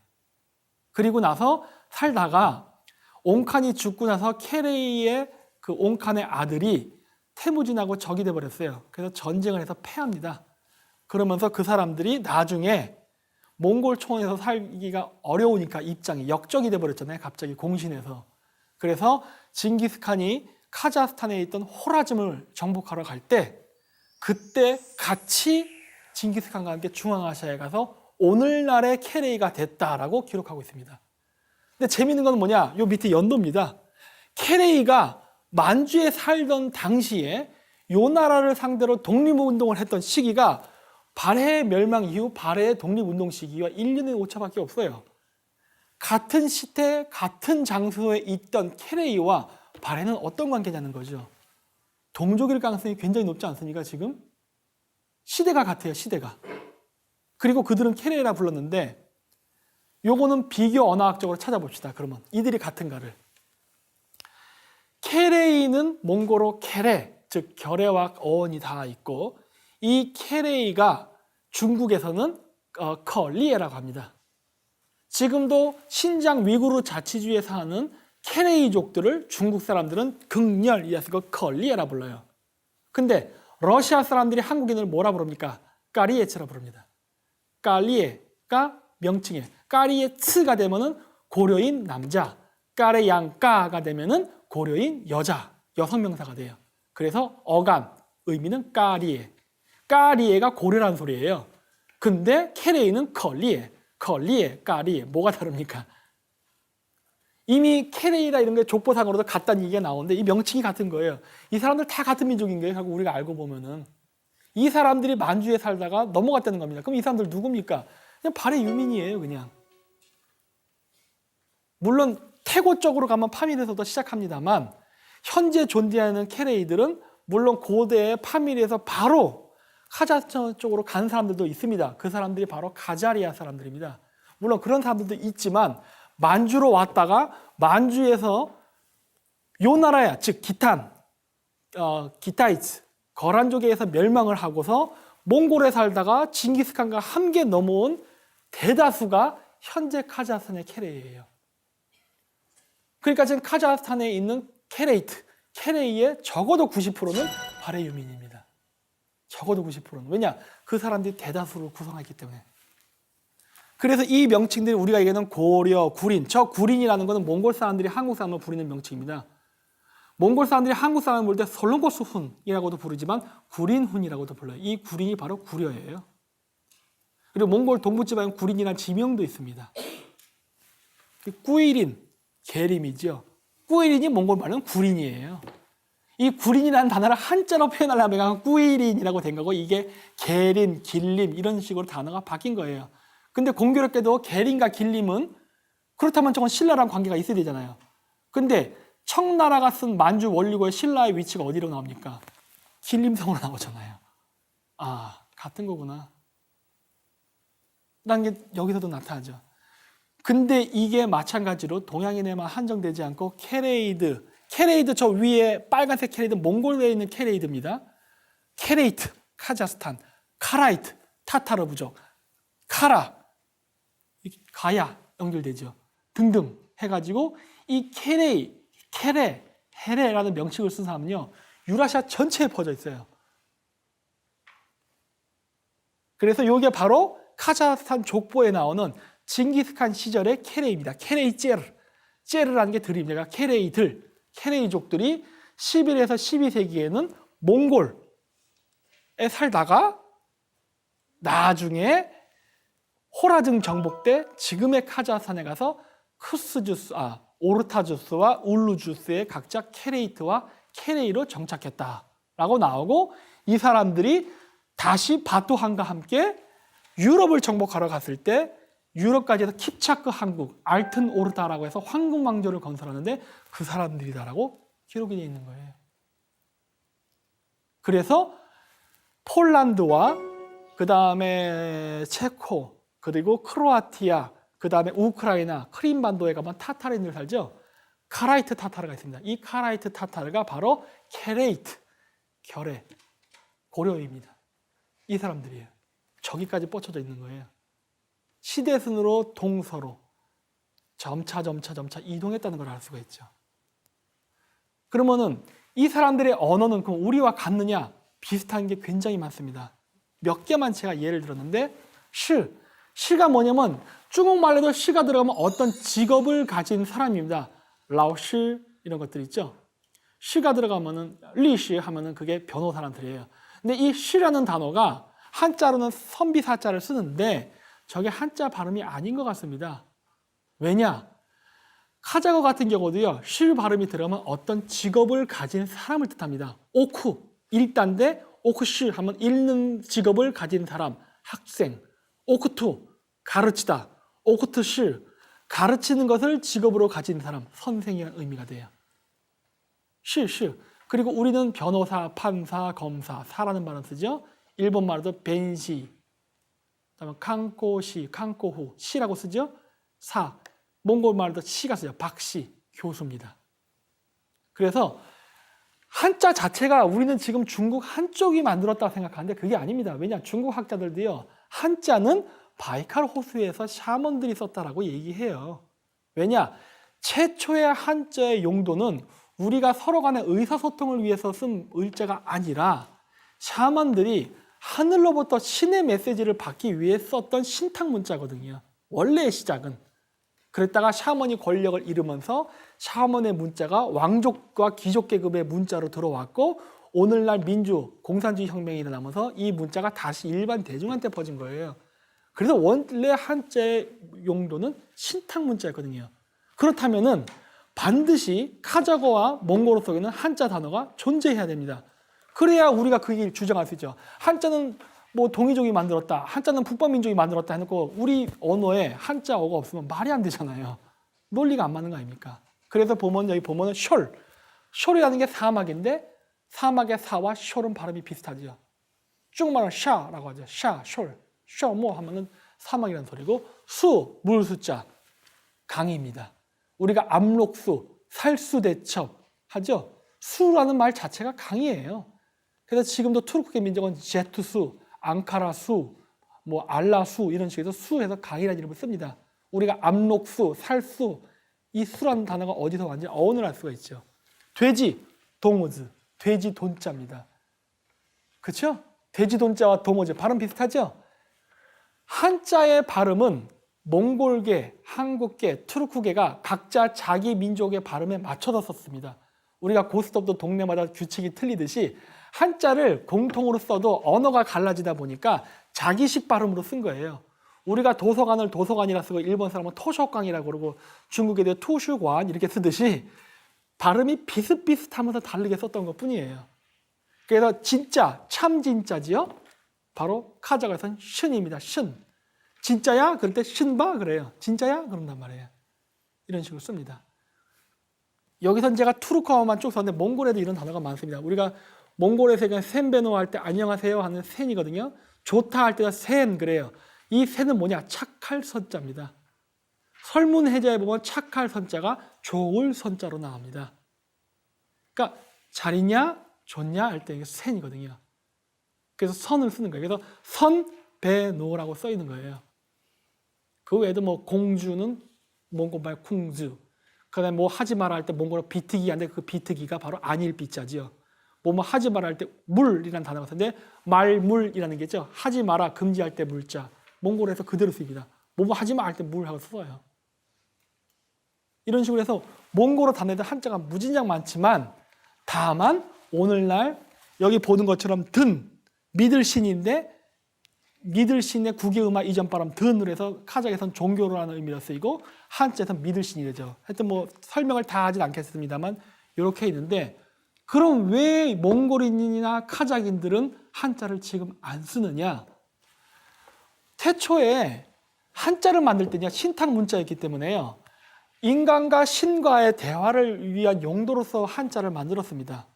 그리고 나서 살다가 옹칸이 죽고 나서 케레이의 그 옹칸의 아들이 태무진하고 적이 돼버렸어요. 그래서 전쟁을 해서 패합니다. 그러면서 그 사람들이 나중에 몽골 초원에서 살기가 어려우니까 입장이 역적이 돼버렸잖아요. 갑자기 공신해서. 그래서 징기스칸이 카자흐스탄에 있던 호라즘을 정복하러 갈 때 그때 같이 징기스칸과 함께 중앙아시아에 가서 오늘날의 케레이가 됐다라고 기록하고 있습니다. 근데 재미있는 건 뭐냐? 요 밑에 연도입니다. 케레이가 만주에 살던 당시에 요 나라를 상대로 독립운동을 했던 시기가 발해 멸망 이후 발해 독립운동 시기와 1년의 오차밖에 없어요. 같은 시대, 같은 장소에 있던 케레이와 발해는 어떤 관계냐는 거죠. 동족일 가능성이 굉장히 높지 않습니까, 지금? 시대가 같아요, 시대가. 그리고 그들은 케레이라 불렀는데 요거는 비교 언어학적으로 찾아봅시다. 그러면 이들이 같은가를. 케레이는 몽골어 케레, 즉 결해와 어원이 다 있고 이 케레이가 중국에서는 커리에라고 합니다. 지금도 신장 위구르 자치주에 사는 케레이족들을 중국 사람들은 극렬이라서 커리에라 불러요. 근데 러시아 사람들이 한국인을 뭐라 부릅니까? 까리에츠라 부릅니다. 까리에가 명칭이에요. 까리에츠가 되면은 고려인 남자, 까레양까가 되면은 고려인 여자, 여성 명사가 돼요. 그래서 어감, 의미는 까리에. 까리에가 고래라는 소리예요. 근데 케레이는 컬리에, 까리에. 뭐가 다릅니까? 이미 케레이다 이런 게 족보상으로도 같다는 얘기가 나오는데 이 명칭이 같은 거예요. 이 사람들 다 같은 민족인 거예요. 결국 우리가 알고 보면은. 이 사람들이 만주에 살다가 넘어갔다는 겁니다. 그럼 이 사람들 누굽니까? 그냥 발해 유민이에요, 그냥. 물론 태고 쪽으로 가면 파밀에서도 시작합니다만 현재 존재하는 케레이들은 물론 고대의 파밀에서 바로 카자흐스탄 쪽으로 간 사람들도 있습니다. 그 사람들이 바로 가자리아 사람들입니다. 물론 그런 사람들도 있지만 만주로 왔다가 만주에서 요 나라야, 즉 기탄, 기타이츠, 거란족에서 멸망을 하고서 몽골에 살다가 징기스칸과 함께 넘어온 대다수가 현재 카자흐스탄의 케레이예요. 그러니까 지금 카자흐스탄에 있는 케레이의 적어도 90%는 발해 유민입니다. 적어도 90%는. 왜냐? 그 사람들이 대다수를 구성했기 때문에. 그래서 이 명칭들이 우리가 얘기하는 고려, 구린, 저 구린이라는 것은 몽골 사람들이 한국 사람을 부르는 명칭입니다. 몽골 사람들이 한국 사람을 부를 때 솔롱고스 훈이라고도 부르지만 구린훈이라고도 불러요. 이 구린이 바로 구려예요. 그리고 몽골 동부지방에 구린이라는 지명도 있습니다. 꾸이린, 계림이죠. 꾸이린이 몽골 말은 구린이에요. 이 구린이라는 단어를 한자로 표현하려면 꾸이린이라고 된 거고 이게 계린, 길림 이런 식으로 단어가 바뀐 거예요. 근데 공교롭게도 계린과 길림은 그렇다면 저건 신라랑 관계가 있어야 되잖아요. 근데 청나라가 쓴 만주 원리고의 신라의 위치가 어디로 나옵니까? 길림성으로 나오잖아요. 아, 같은 거구나. 라는 게 여기서도 나타나죠. 근데 이게 마찬가지로 동양인에만 한정되지 않고 케레이드 저 위에 빨간색 케레이드 몽골에 있는 케레이드입니다. 케레이트, 카자흐스탄, 카라이트, 타타르 부족, 카라, 가야 연결되죠. 등등 해가지고 이 헤레라는 명칭을 쓴 사람은요. 유라시아 전체에 퍼져 있어요. 그래서 이게 바로 카자흐스탄 족보에 나오는 징기스칸 시절의 케레이입니다. 째르라는 게 들입니다. 케레이족들이 11에서 12세기에는 몽골에 살다가 나중에 호라증 정복 때 지금의 카자흐스탄에 가서 오르타주스와 울루주스의 각자 케레이트와 케레이로 정착했다라고 나오고 이 사람들이 다시 바투한과 함께 유럽을 정복하러 갔을 때 유럽까지 해서 킵차크 한국, 알튼 오르타라고 해서 황금 왕조를 건설하는데 그 사람들이다라고 기록이 되어 있는 거예요. 그래서 폴란드와 그 다음에 체코 그리고 크로아티아 그 다음에 우크라이나 크림반도에 가면 타타르인들 살죠. 카라이트 타타르가 있습니다. 이 카라이트 타타르가 바로 케레이트, 결의 고려입니다. 이 사람들이에요. 저기까지 뻗쳐져 있는 거예요. 시대순으로 동서로 점차 이동했다는 걸 알 수가 있죠. 그러면은 이 사람들의 언어는 그럼 우리와 같느냐? 비슷한 게 굉장히 많습니다. 몇 개만 제가 예를 들었는데 시가 뭐냐면 중국말로도 시가 들어가면 어떤 직업을 가진 사람입니다. 라오시 이런 것들 있죠. 시가 들어가면은 리시 하면은 그게 변호사란들이에요. 근데 이 시라는 단어가 한자로는 선비사자를 쓰는데 저게 한자 발음이 아닌 것 같습니다. 왜냐? 카자흐 같은 경우도요. 시 발음이 들어가면 어떤 직업을 가진 사람을 뜻합니다. 오쿠, 일단데 오쿠시 하면 읽는 직업을 가진 사람, 학생. 오쿠투, 가르치다. 오쿠투시, 가르치는 것을 직업으로 가진 사람, 선생이라는 의미가 돼요. 시. 그리고 우리는 변호사, 판사, 검사, 사라는 말을 쓰죠. 일본 말로도 벤시, 그다음에 칸코시, 칸코후, 시라고 쓰죠. 사, 몽골 말로도 시가 쓰죠. 박시, 교수입니다. 그래서 한자 자체가 우리는 지금 중국 한쪽이 만들었다고 생각하는데 그게 아닙니다. 왜냐? 중국 학자들도요. 한자는 바이칼 호수에서 샤먼들이 썼다라고 얘기해요. 왜냐? 최초의 한자의 용도는 우리가 서로 간의 의사소통을 위해서 쓴 의자가 아니라 샤먼들이 하늘로부터 신의 메시지를 받기 위해 썼던 신탁 문자거든요. 원래의 시작은. 그랬다가 샤먼이 권력을 잃으면서 샤먼의 문자가 왕족과 귀족 계급의 문자로 들어왔고 오늘날 민주, 공산주의 혁명이 일어나면서 이 문자가 다시 일반 대중한테 퍼진 거예요. 그래서 원래 한자의 용도는 신탁 문자였거든요. 그렇다면은 반드시 카자흐와 몽골어 속에는 한자 단어가 존재해야 됩니다. 그래야 우리가 그 얘기를 주장할 수 있죠. 한자는 뭐 동이족이 만들었다, 한자는 북방민족이 만들었다 해놓고 우리 언어에 한자어가 없으면 말이 안 되잖아요. 논리가 안 맞는 거 아닙니까? 그래서 보면 여기 보면은 숄이라는 게 사막인데 사막의 사와 숄은 발음이 비슷하죠. 쭉 말하면 샤라고 하죠. 샤, 숄, 셔뭐 하면은 사막이라는 소리고 수, 물 숫자, 강입니다. 우리가 압록수, 살수대첩 하죠. 수라는 말 자체가 강이에요. 그래서 지금도 투르크계 민족은 제투수, 앙카라수, 뭐 알라수 이런 식으로 수에서 강이라는 이름을 씁니다. 우리가 압록수, 살수, 이 수라는 단어가 어디서 왔는지 어원을 알 수가 있죠. 돼지, 동어즈, 돼지 돈자입니다. 그렇죠? 돼지 돈자와 동어즈 발음 비슷하죠? 한자의 발음은 몽골계, 한국계, 투르크계가 각자 자기 민족의 발음에 맞춰서 썼습니다. 우리가 고스톱도 동네마다 규칙이 틀리듯이 한자를 공통으로 써도 언어가 갈라지다 보니까 자기식 발음으로 쓴 거예요. 우리가 도서관을 도서관이라 쓰고 일본 사람은 토쇼관이라고 그러고 중국 애들 투슈관 이렇게 쓰듯이 발음이 비슷비슷하면서 다르게 썼던 것 뿐이에요. 그래서 진짜, 참 진짜지요? 바로 카자흐에서는 신입니다. 신. 진짜야? 그럴 때 신바 그래요. 진짜야? 그런단 말이에요. 이런 식으로 씁니다. 여기선 제가 투르크어만 쭉 썼는데 몽골에도 이런 단어가 많습니다. 우리가 몽골에서 그냥 센베노 할 때 안녕하세요 하는 센이거든요. 좋다 할 때가 센 그래요. 이 센은 뭐냐? 착할 선자입니다. 설문해자에 보면 착할 선자가 좋을 선자로 나옵니다. 그러니까 잘 있냐? 좋냐? 할 때 이게 센이거든요. 그래서 선을 쓰는 거예요. 그래서 선베노라고 써 있는 거예요. 그 외에도 뭐 공주는 몽골말 쿵주, 그다음에 뭐 하지 마라 할 때 몽골어 비트기 한데 그 비트기가 바로 아닐 비자지요. 뭐 하지 마라 할 때 물이라는 단어가 있는데 말물이라는 게 있죠. 하지 마라 금지할 때 물자. 몽골에서 그대로 쓰입니다. 뭐 하지 마 할 때 물 하고 써요. 이런 식으로 해서 몽골어 단어들 한자가 무진장 많지만 다만 오늘날 여기 보는 것처럼 든 믿을 신인데 믿을 신의 국유음악 이전 바람 든으로 해서 카자흐에서는 종교라는 의미로 쓰이고 한자에서는 믿을 신이 되죠. 하여튼 뭐 설명을 다 하진 않겠습니다만 이렇게 있는데 그럼 왜 몽골인이나 카자흐인들은 한자를 지금 안 쓰느냐? 태초에 한자를 만들 때냐 신탁 문자였기 때문에요. 인간과 신과의 대화를 위한 용도로서 한자를 만들었습니다.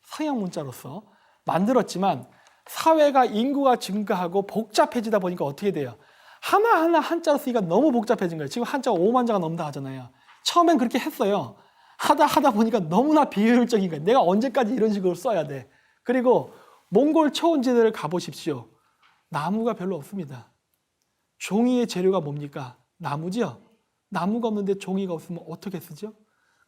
서양 문자로서 만들었지만 사회가 인구가 증가하고 복잡해지다 보니까 어떻게 돼요? 하나하나 한자로 쓰기가 너무 복잡해진 거예요. 지금 한자가 5만 자가 넘다 하잖아요. 처음엔 그렇게 했어요. 하다 보니까 너무나 비효율적인 거예요. 내가 언제까지 이런 식으로 써야 돼. 그리고 몽골 초원지대를 가보십시오. 나무가 별로 없습니다. 종이의 재료가 뭡니까? 나무죠? 나무가 없는데 종이가 없으면 어떻게 쓰죠?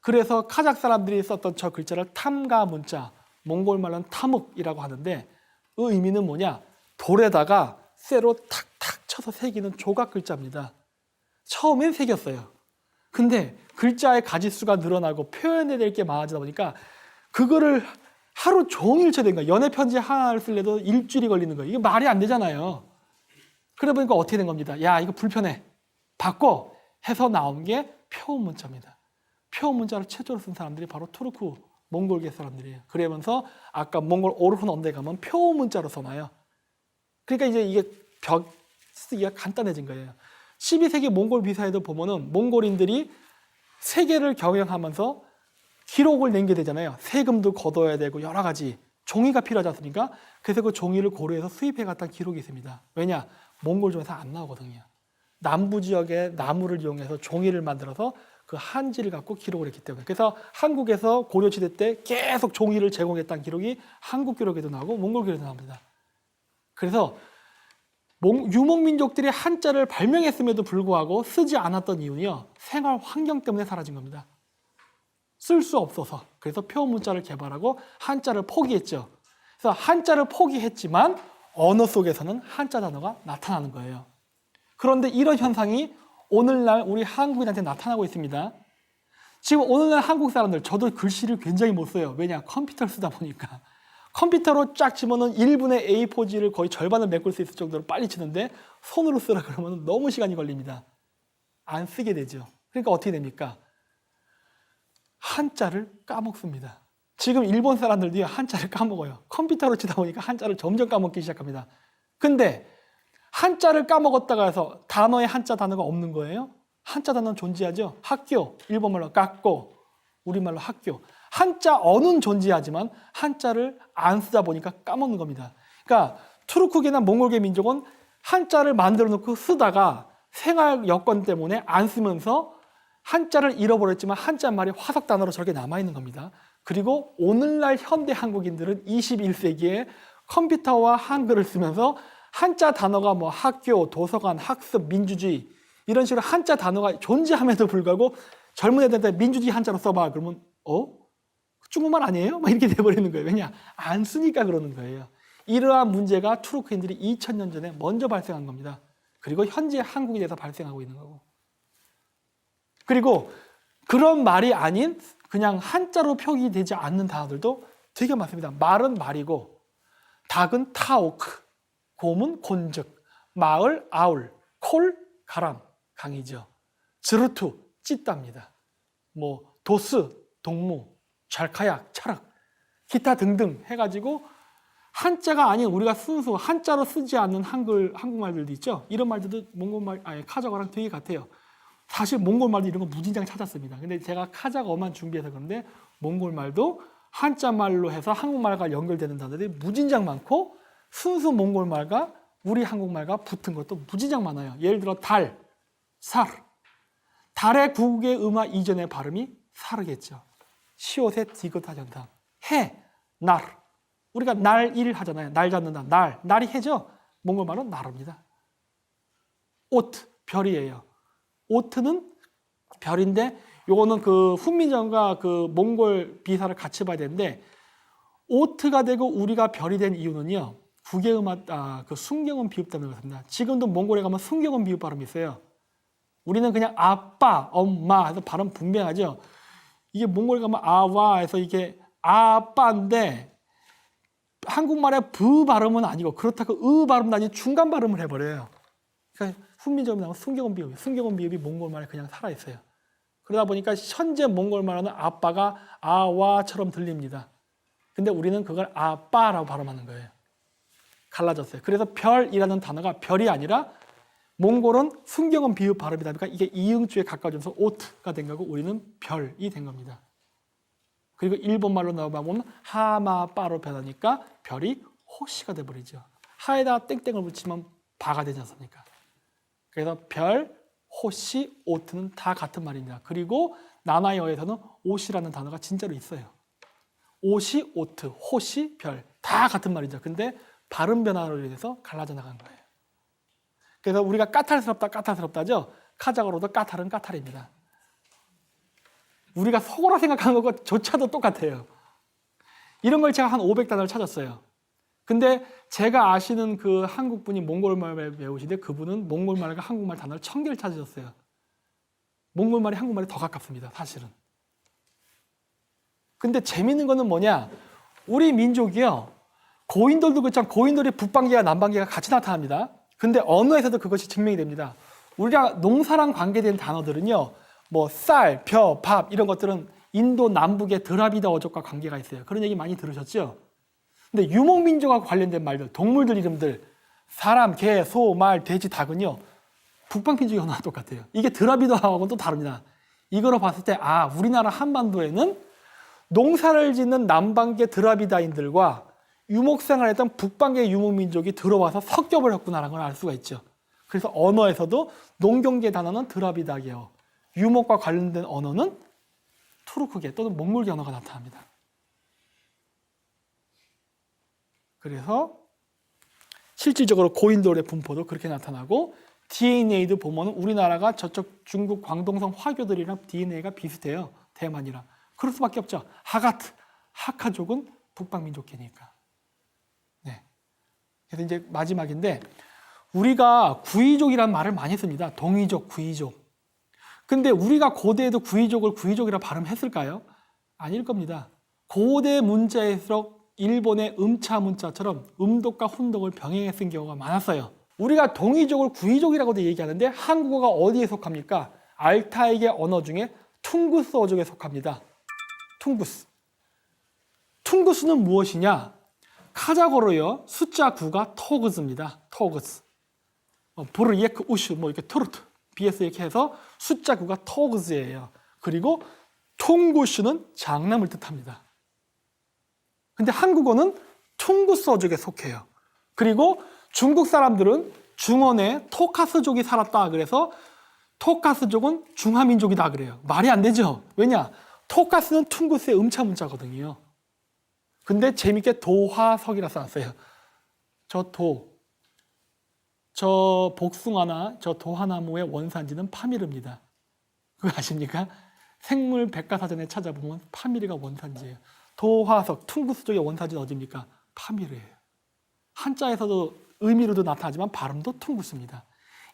그래서 카자흐 사람들이 썼던 저 글자를 탐가 문자, 몽골 말로는 타묵이라고 하는데 그 의미는 뭐냐? 돌에다가 쇠로 탁탁 쳐서 새기는 조각 글자입니다. 처음엔 새겼어요. 근데 글자의 가지수가 늘어나고 표현해야 될 게 많아지다 보니까 그거를 하루 종일 쳐야 되는 거예요. 연애 편지 하나를 쓰려도 일주일이 걸리는 거예요. 이게 말이 안 되잖아요. 그러다 보니까 어떻게 된 겁니다. 야, 이거 불편해. 바꿔. 해서 나온 게 표음 문자입니다. 표음 문자를 최초로 쓴 사람들이 바로 투르크, 몽골계 사람들이에요. 그러면서 아까 몽골 오르훈 언데 가면 표음 문자로 써놔요. 그러니까 이제 이게 쓰기가 간단해진 거예요. 12세기 몽골 비사에도 보면은 몽골인들이 세계를 경영하면서 기록을 남게 되잖아요. 세금도 걷어야 되고 여러 가지 종이가 필요하지 않습니까? 그래서 그 종이를 고려해서 수입해 갔다는 기록이 있습니다. 왜냐? 몽골 중에서 안 나오거든요. 남부 지역의 나무를 이용해서 종이를 만들어서 그 한지를 갖고 기록을 했기 때문에. 그래서 한국에서 고려시대 때 계속 종이를 제공했다는 기록이 한국 기록에도 나오고 몽골 기록에도 나옵니다. 그래서 유목민족들이 한자를 발명했음에도 불구하고 쓰지 않았던 이유는요. 생활 환경 때문에 사라진 겁니다. 쓸 수 없어서. 그래서 표문자를 개발하고 한자를 포기했죠. 그래서 한자를 포기했지만 언어 속에서는 한자 단어가 나타나는 거예요. 그런데 이런 현상이 오늘날 우리 한국인한테 나타나고 있습니다. 지금 오늘날 한국 사람들, 저도 글씨를 굉장히 못 써요. 왜냐? 컴퓨터를 쓰다 보니까. 컴퓨터로 쫙 치면은 1분의 A4지를 거의 절반을 메꿀 수 있을 정도로 빨리 치는데 손으로 쓰라 그러면 너무 시간이 걸립니다. 안 쓰게 되죠. 그러니까 어떻게 됩니까? 한자를 까먹습니다. 지금 일본 사람들도 한자를 까먹어요. 컴퓨터로 치다 보니까 한자를 점점 까먹기 시작합니다. 근데 한자를 까먹었다가 해서 단어에 한자 단어가 없는 거예요? 한자 단어는 존재하죠. 학교, 일본말로 깎고, 우리말로 학교. 한자 어는 존재하지만 한자를 안 쓰다 보니까 까먹는 겁니다. 그러니까 투르크계나 몽골계 민족은 한자를 만들어 놓고 쓰다가 생활 여건 때문에 안 쓰면서 한자를 잃어버렸지만 한자 말이 화석 단어로 저렇게 남아있는 겁니다. 그리고 오늘날 현대 한국인들은 21세기에 컴퓨터와 한글을 쓰면서 한자 단어가 뭐 학교, 도서관, 학습, 민주주의 이런 식으로 한자 단어가 존재함에도 불구하고 젊은 애들한테 민주주의 한자로 써봐 그러면 중국말 아니에요? 막 이렇게 돼버리는 거예요. 왜냐? 안 쓰니까 그러는 거예요. 이러한 문제가 투르크인들이 2000년 전에 먼저 발생한 겁니다. 그리고 현재 한국에 대해서 발생하고 있는 거고. 그리고 그런 말이 아닌 그냥 한자로 표기되지 않는 단어들도 되게 많습니다. 말은 말이고, 닭은 타오크, 곰은 곤즉, 마을 아울, 콜 가람, 강이죠. 즈루투, 찢답니다. 뭐 도스, 동무, 잘카약, 차락, 기타 등등 해가지고 한자가 아닌 우리가 순수 한자로 쓰지 않는 한국말들도 있죠. 이런 말들도 몽골말, 카자흐랑 되게 같아요. 사실 몽골말도 이런 거 무진장 찾았습니다. 근데 제가 카자흐어만 준비해서 그런데 몽골말도 한자말로 해서 한국말과 연결되는 단어들이 무진장 많고 순수 몽골말과 우리 한국말과 붙은 것도 무진장 많아요. 예를 들어 달, 살. 달의 국의 음화 이전의 발음이 사르겠죠. 시옷의 디귿 하전당. 해, 날. 우리가 날 일 하잖아요. 날 잡는다. 날이 해죠. 몽골말은 나릅니다. 오트, 별이에요. 오트는 별인데 요거는 그 훈민정음과 그 몽골 비사를 같이 봐야 되는데 오트가 되고 우리가 별이 된 이유는요. 국외음화, 그 순경음 비읍 때문에 그렇습니다. 지금도 몽골에 가면 순경음 비읍 발음이 있어요. 우리는 그냥 아빠, 엄마 해서 발음 분명하죠. 이게 몽골에 가면 아와 해서 이게 아빠인데 한국말의 부 발음은 아니고 그렇다고 으 발음도 아닌 중간 발음을 해버려요. 그러니까 훈민정음이 나오면 순경음 비읍이 몽골말에 그냥 살아있어요. 그러다 보니까 현재 몽골말은 아빠가 아와처럼 들립니다. 근데 우리는 그걸 아빠라고 발음하는 거예요. 갈라졌어요. 그래서 별이라는 단어가 별이 아니라 몽골은 순경음 비읍 발음이다 보니까 이게 이응주에 가까워져서 오트가 된 거고 우리는 별이 된 겁니다. 그리고 일본말로 나오면 하마빠로 변하니까 별이 호시가 돼버리죠. 하에다 땡땡을 붙이면 바가 되지 않습니까? 그래서 별, 호시, 오트는 다 같은 말입니다. 그리고 나나이어에서는 오시라는 단어가 진짜로 있어요. 오시, 오트, 호시, 별 다 같은 말이죠. 근데 발음 변화로 인해서 갈라져 나간 거예요. 그래서 우리가 까탈스럽다죠. 카자흐로도 까탈은 까탈입니다. 우리가 속어라 생각하는 것조차도 똑같아요. 이런 걸 제가 한 500단어를 찾았어요. 근데 제가 아시는 그 한국분이 몽골말 배우시는데 그분은 몽골말과 한국말 단어를 1000개를 찾으셨어요. 몽골말이 한국말이 더 가깝습니다. 사실은. 근데 재밌는 거는 뭐냐? 우리 민족이요. 고인돌도 그렇지만 고인돌이 북방계와 남방계가 같이 나타납니다. 근데 언어에서도 그것이 증명이 됩니다. 우리가 농사랑 관계된 단어들은요. 뭐 쌀, 벼, 밥 이런 것들은 인도 남북의 드라비다 어족과 관계가 있어요. 그런 얘기 많이 들으셨죠? 근데 유목민족과 관련된 말들, 동물들 이름들 사람, 개, 소, 말, 돼지, 닭은요. 북방민족이 언어와 똑같아요. 이게 드라비다하고는 또 다릅니다. 이거로 봤을 때 우리나라 한반도에는 농사를 짓는 남방계 드라비다인들과 유목생활했던 북방계 유목민족이 들어와서 섞여버렸구나라는 걸 알 수가 있죠. 그래서 언어에서도 농경계 단어는 드라비다계어, 유목과 관련된 언어는 투르크계 또는 몽골계 언어가 나타납니다. 그래서 실질적으로 고인돌의 분포도 그렇게 나타나고 DNA도 보면 우리나라가 저쪽 중국 광동성 화교들이랑 DNA가 비슷해요. 대만이랑. 그럴 수밖에 없죠. 하가트, 하카족은 북방민족계니까. 네. 그래서 이제 마지막인데 우리가 구이족이라는 말을 많이 씁니다. 동이족, 구이족. 근데 우리가 고대에도 구이족을 구이족이라 발음했을까요? 아닐 겁니다. 고대 문자일수록 일본의 음차 문자처럼 음독과 훈독을 병행해 쓴 경우가 많았어요. 우리가 동이족을 구이족이라고도 얘기하는데 한국어가 어디에 속합니까? 알타이계 언어 중에 퉁구스 어족에 속합니다. 퉁구스. 퉁구스는 무엇이냐? 카자고로요. 숫자 9가 토그즈입니다. 토그즈. 부르 예크 우슈 뭐 이렇게 트루트 BS 이렇게 해서 숫자 9가 토그즈예요. 그리고 퉁구슈는 장남을 뜻합니다. 근데 한국어는 퉁구스 어족에 속해요. 그리고 중국 사람들은 중원에 토카스족이 살았다 그래서 토카스족은 중화민족이다 그래요. 말이 안 되죠. 왜냐? 토카스는 퉁구스의 음차 문자거든요. 근데 재밌게 도화석이라 써놨어요. 저 복숭아나 저 도화나무의 원산지는 파미르입니다. 그거 아십니까? 생물 백과사전에 찾아보면 파미르가 원산지예요. 도화석, 퉁구스족의 원산지는 어디입니까? 파미르예요. 한자에서도 의미로도 나타나지만 발음도 퉁구스입니다.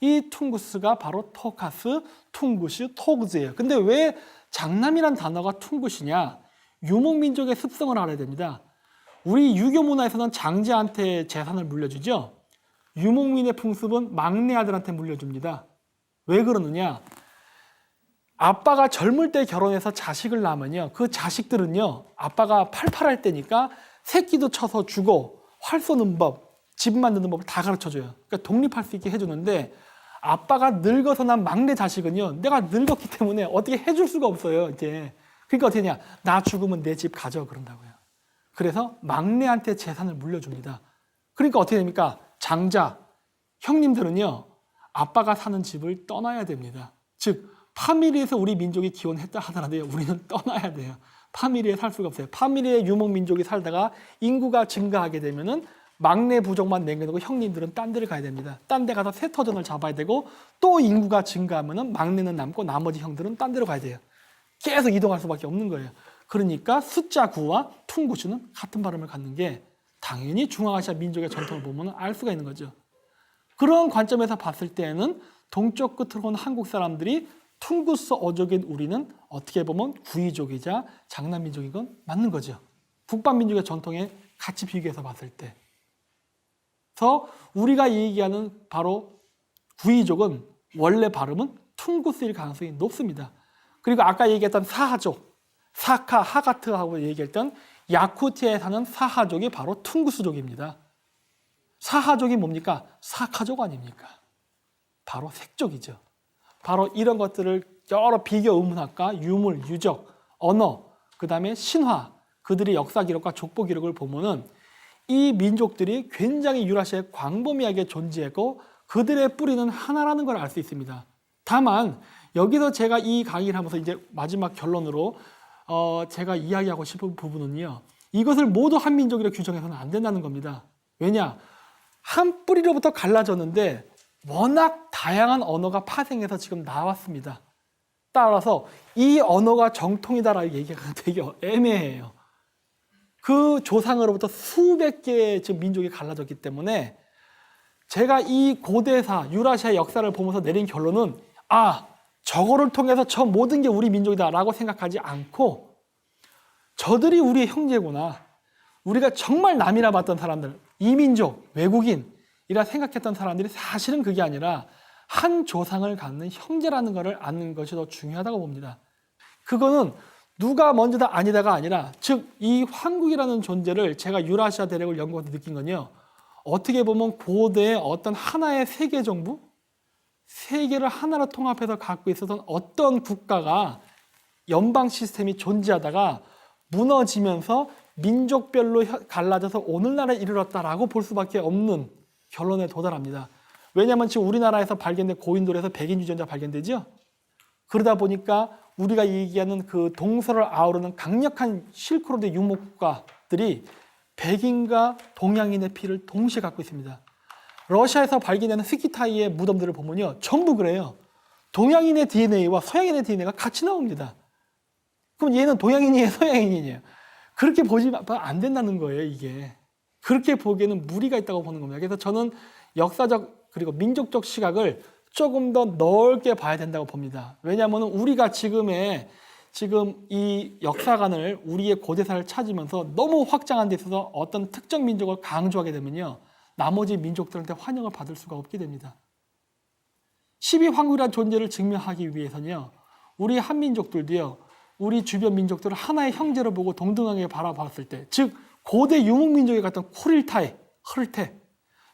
이 퉁구스가 바로 토카스, 퉁구슈, 토그즈예요. 근데 왜 장남이란 단어가 퉁구시냐? 유목민족의 습성을 알아야 됩니다. 우리 유교 문화에서는 장자한테 재산을 물려주죠. 유목민의 풍습은 막내 아들한테 물려줍니다. 왜 그러느냐? 아빠가 젊을 때 결혼해서 자식을 낳으면요, 그 자식들은요, 아빠가 팔팔할 때니까 새끼도 쳐서 주고 활 쏘는 법, 집 만드는 법을 다 가르쳐줘요. 그러니까 독립할 수 있게 해주는데 아빠가 늙어서 난 막내 자식은요, 내가 늙었기 때문에 어떻게 해줄 수가 없어요, 이제. 그러니까 어떻게 하냐? 나 죽으면 내 집 가져 그런다고요. 그래서 막내한테 재산을 물려줍니다. 그러니까 어떻게 됩니까? 장자, 형님들은요, 아빠가 사는 집을 떠나야 됩니다. 즉, 파밀리에서 우리 민족이 기원했다 하더라도요, 우리는 떠나야 돼요. 파밀리에 살 수가 없어요. 파밀리에 유목민족이 살다가 인구가 증가하게 되면은 막내 부족만 남겨두고 형님들은 딴 데를 가야 됩니다. 딴 데 가서 새 터전을 잡아야 되고 또 인구가 증가하면은 막내는 남고 나머지 형들은 딴 데로 가야 돼요. 계속 이동할 수밖에 없는 거예요. 그러니까 숫자 9와 퉁구슈는 같은 발음을 갖는 게 당연히 중앙아시아 민족의 전통을 보면 알 수가 있는 거죠. 그런 관점에서 봤을 때는 동쪽 끝으로 온 한국 사람들이 퉁구스 어족인 우리는 어떻게 보면 구이족이자 장남민족인 건 맞는 거죠. 북방민족의 전통에 같이 비교해서 봤을 때. 그래서 우리가 얘기하는 바로 구이족은 원래 발음은 퉁구스일 가능성이 높습니다. 그리고 아까 얘기했던 사하족, 사카, 하가트하고 얘기했던 야쿠티아에 사는 사하족이 바로 퉁구스족입니다. 사하족이 뭡니까? 사카족 아닙니까? 바로 색족이죠. 바로 이런 것들을 여러 비교 의문학과 유물, 유적, 언어, 그 다음에 신화, 그들의 역사 기록과 족보 기록을 보면은 이 민족들이 굉장히 유라시아에 광범위하게 존재했고 그들의 뿌리는 하나라는 걸 알 수 있습니다. 다만 여기서 제가 이 강의를 하면서 이제 마지막 결론으로 제가 이야기하고 싶은 부분은요, 이것을 모두 한 민족이라 규정해서는 안 된다는 겁니다. 왜냐? 한 뿌리로부터 갈라졌는데 워낙 다양한 언어가 파생해서 지금 나왔습니다. 따라서 이 언어가 정통이다라고 얘기하기가 되게 애매해요. 그 조상으로부터 수백 개의 지금 민족이 갈라졌기 때문에 제가 이 고대사, 유라시아 역사를 보면서 내린 결론은 저거를 통해서 저 모든 게 우리 민족이다라고 생각하지 않고 저들이 우리의 형제구나. 우리가 정말 남이라 봤던 사람들, 이민족, 외국인이라 생각했던 사람들이 사실은 그게 아니라 한 조상을 갖는 형제라는 것을 아는 것이 더 중요하다고 봅니다. 그거는 누가 먼저다 아니다가 아니라 즉 이 한국이라는 존재를 제가 유라시아 대륙을 연구하면서 느낀 건요, 어떻게 보면 고대의 어떤 하나의 세계 정부, 세계를 하나로 통합해서 갖고 있었던 어떤 국가가 연방 시스템이 존재하다가 무너지면서 민족별로 갈라져서 오늘날에 이르렀다라고 볼 수밖에 없는 결론에 도달합니다. 왜냐하면 지금 우리나라에서 발견된 고인돌에서 백인 유전자 발견되죠? 그러다 보니까 우리가 얘기하는 그 동서를 아우르는 강력한 실크로드 유목국가들이 백인과 동양인의 피를 동시에 갖고 있습니다. 러시아에서 발견되는 스키타이의 무덤들을 보면요, 전부 그래요. 동양인의 DNA와 서양인의 DNA가 같이 나옵니다. 그럼 얘는 동양인이에요, 서양인이에요? 그렇게 보지면 안 된다는 거예요, 이게. 그렇게 보기에는 무리가 있다고 보는 겁니다. 그래서 저는 역사적 그리고 민족적 시각을 조금 더 넓게 봐야 된다고 봅니다. 왜냐하면 우리가 지금의 지금 이 역사관을 우리의 고대사를 찾으면서 너무 확장한 데 있어서 어떤 특정 민족을 강조하게 되면요. 나머지 민족들한테 환영을 받을 수가 없게 됩니다. 12황후라는 존재를 증명하기 위해서는요. 우리 한민족들도요. 우리 주변 민족들을 하나의 형제로 보고 동등하게 바라봤을 때, 즉 고대 유목민족의 같은 쿠릴타이, 흐르테,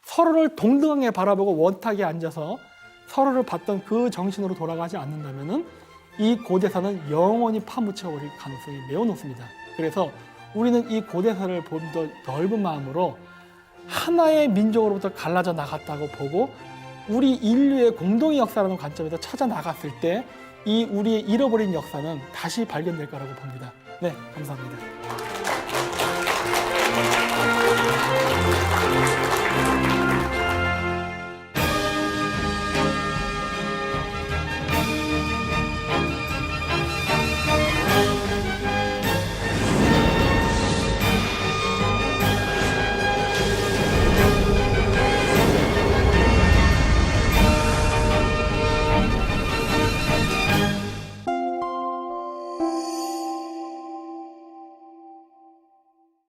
서로를 동등하게 바라보고 원탁에 앉아서 서로를 봤던 그 정신으로 돌아가지 않는다면은 이 고대사는 영원히 파묻혀버릴 가능성이 매우 높습니다. 그래서 우리는 이 고대사를 좀 더 넓은 마음으로 하나의 민족으로부터 갈라져 나갔다고 보고 우리 인류의 공동의 역사라는 관점에서 찾아 나갔을 때 이 우리의 잃어버린 역사는 다시 발견될 거라고 봅니다. 네, 감사합니다.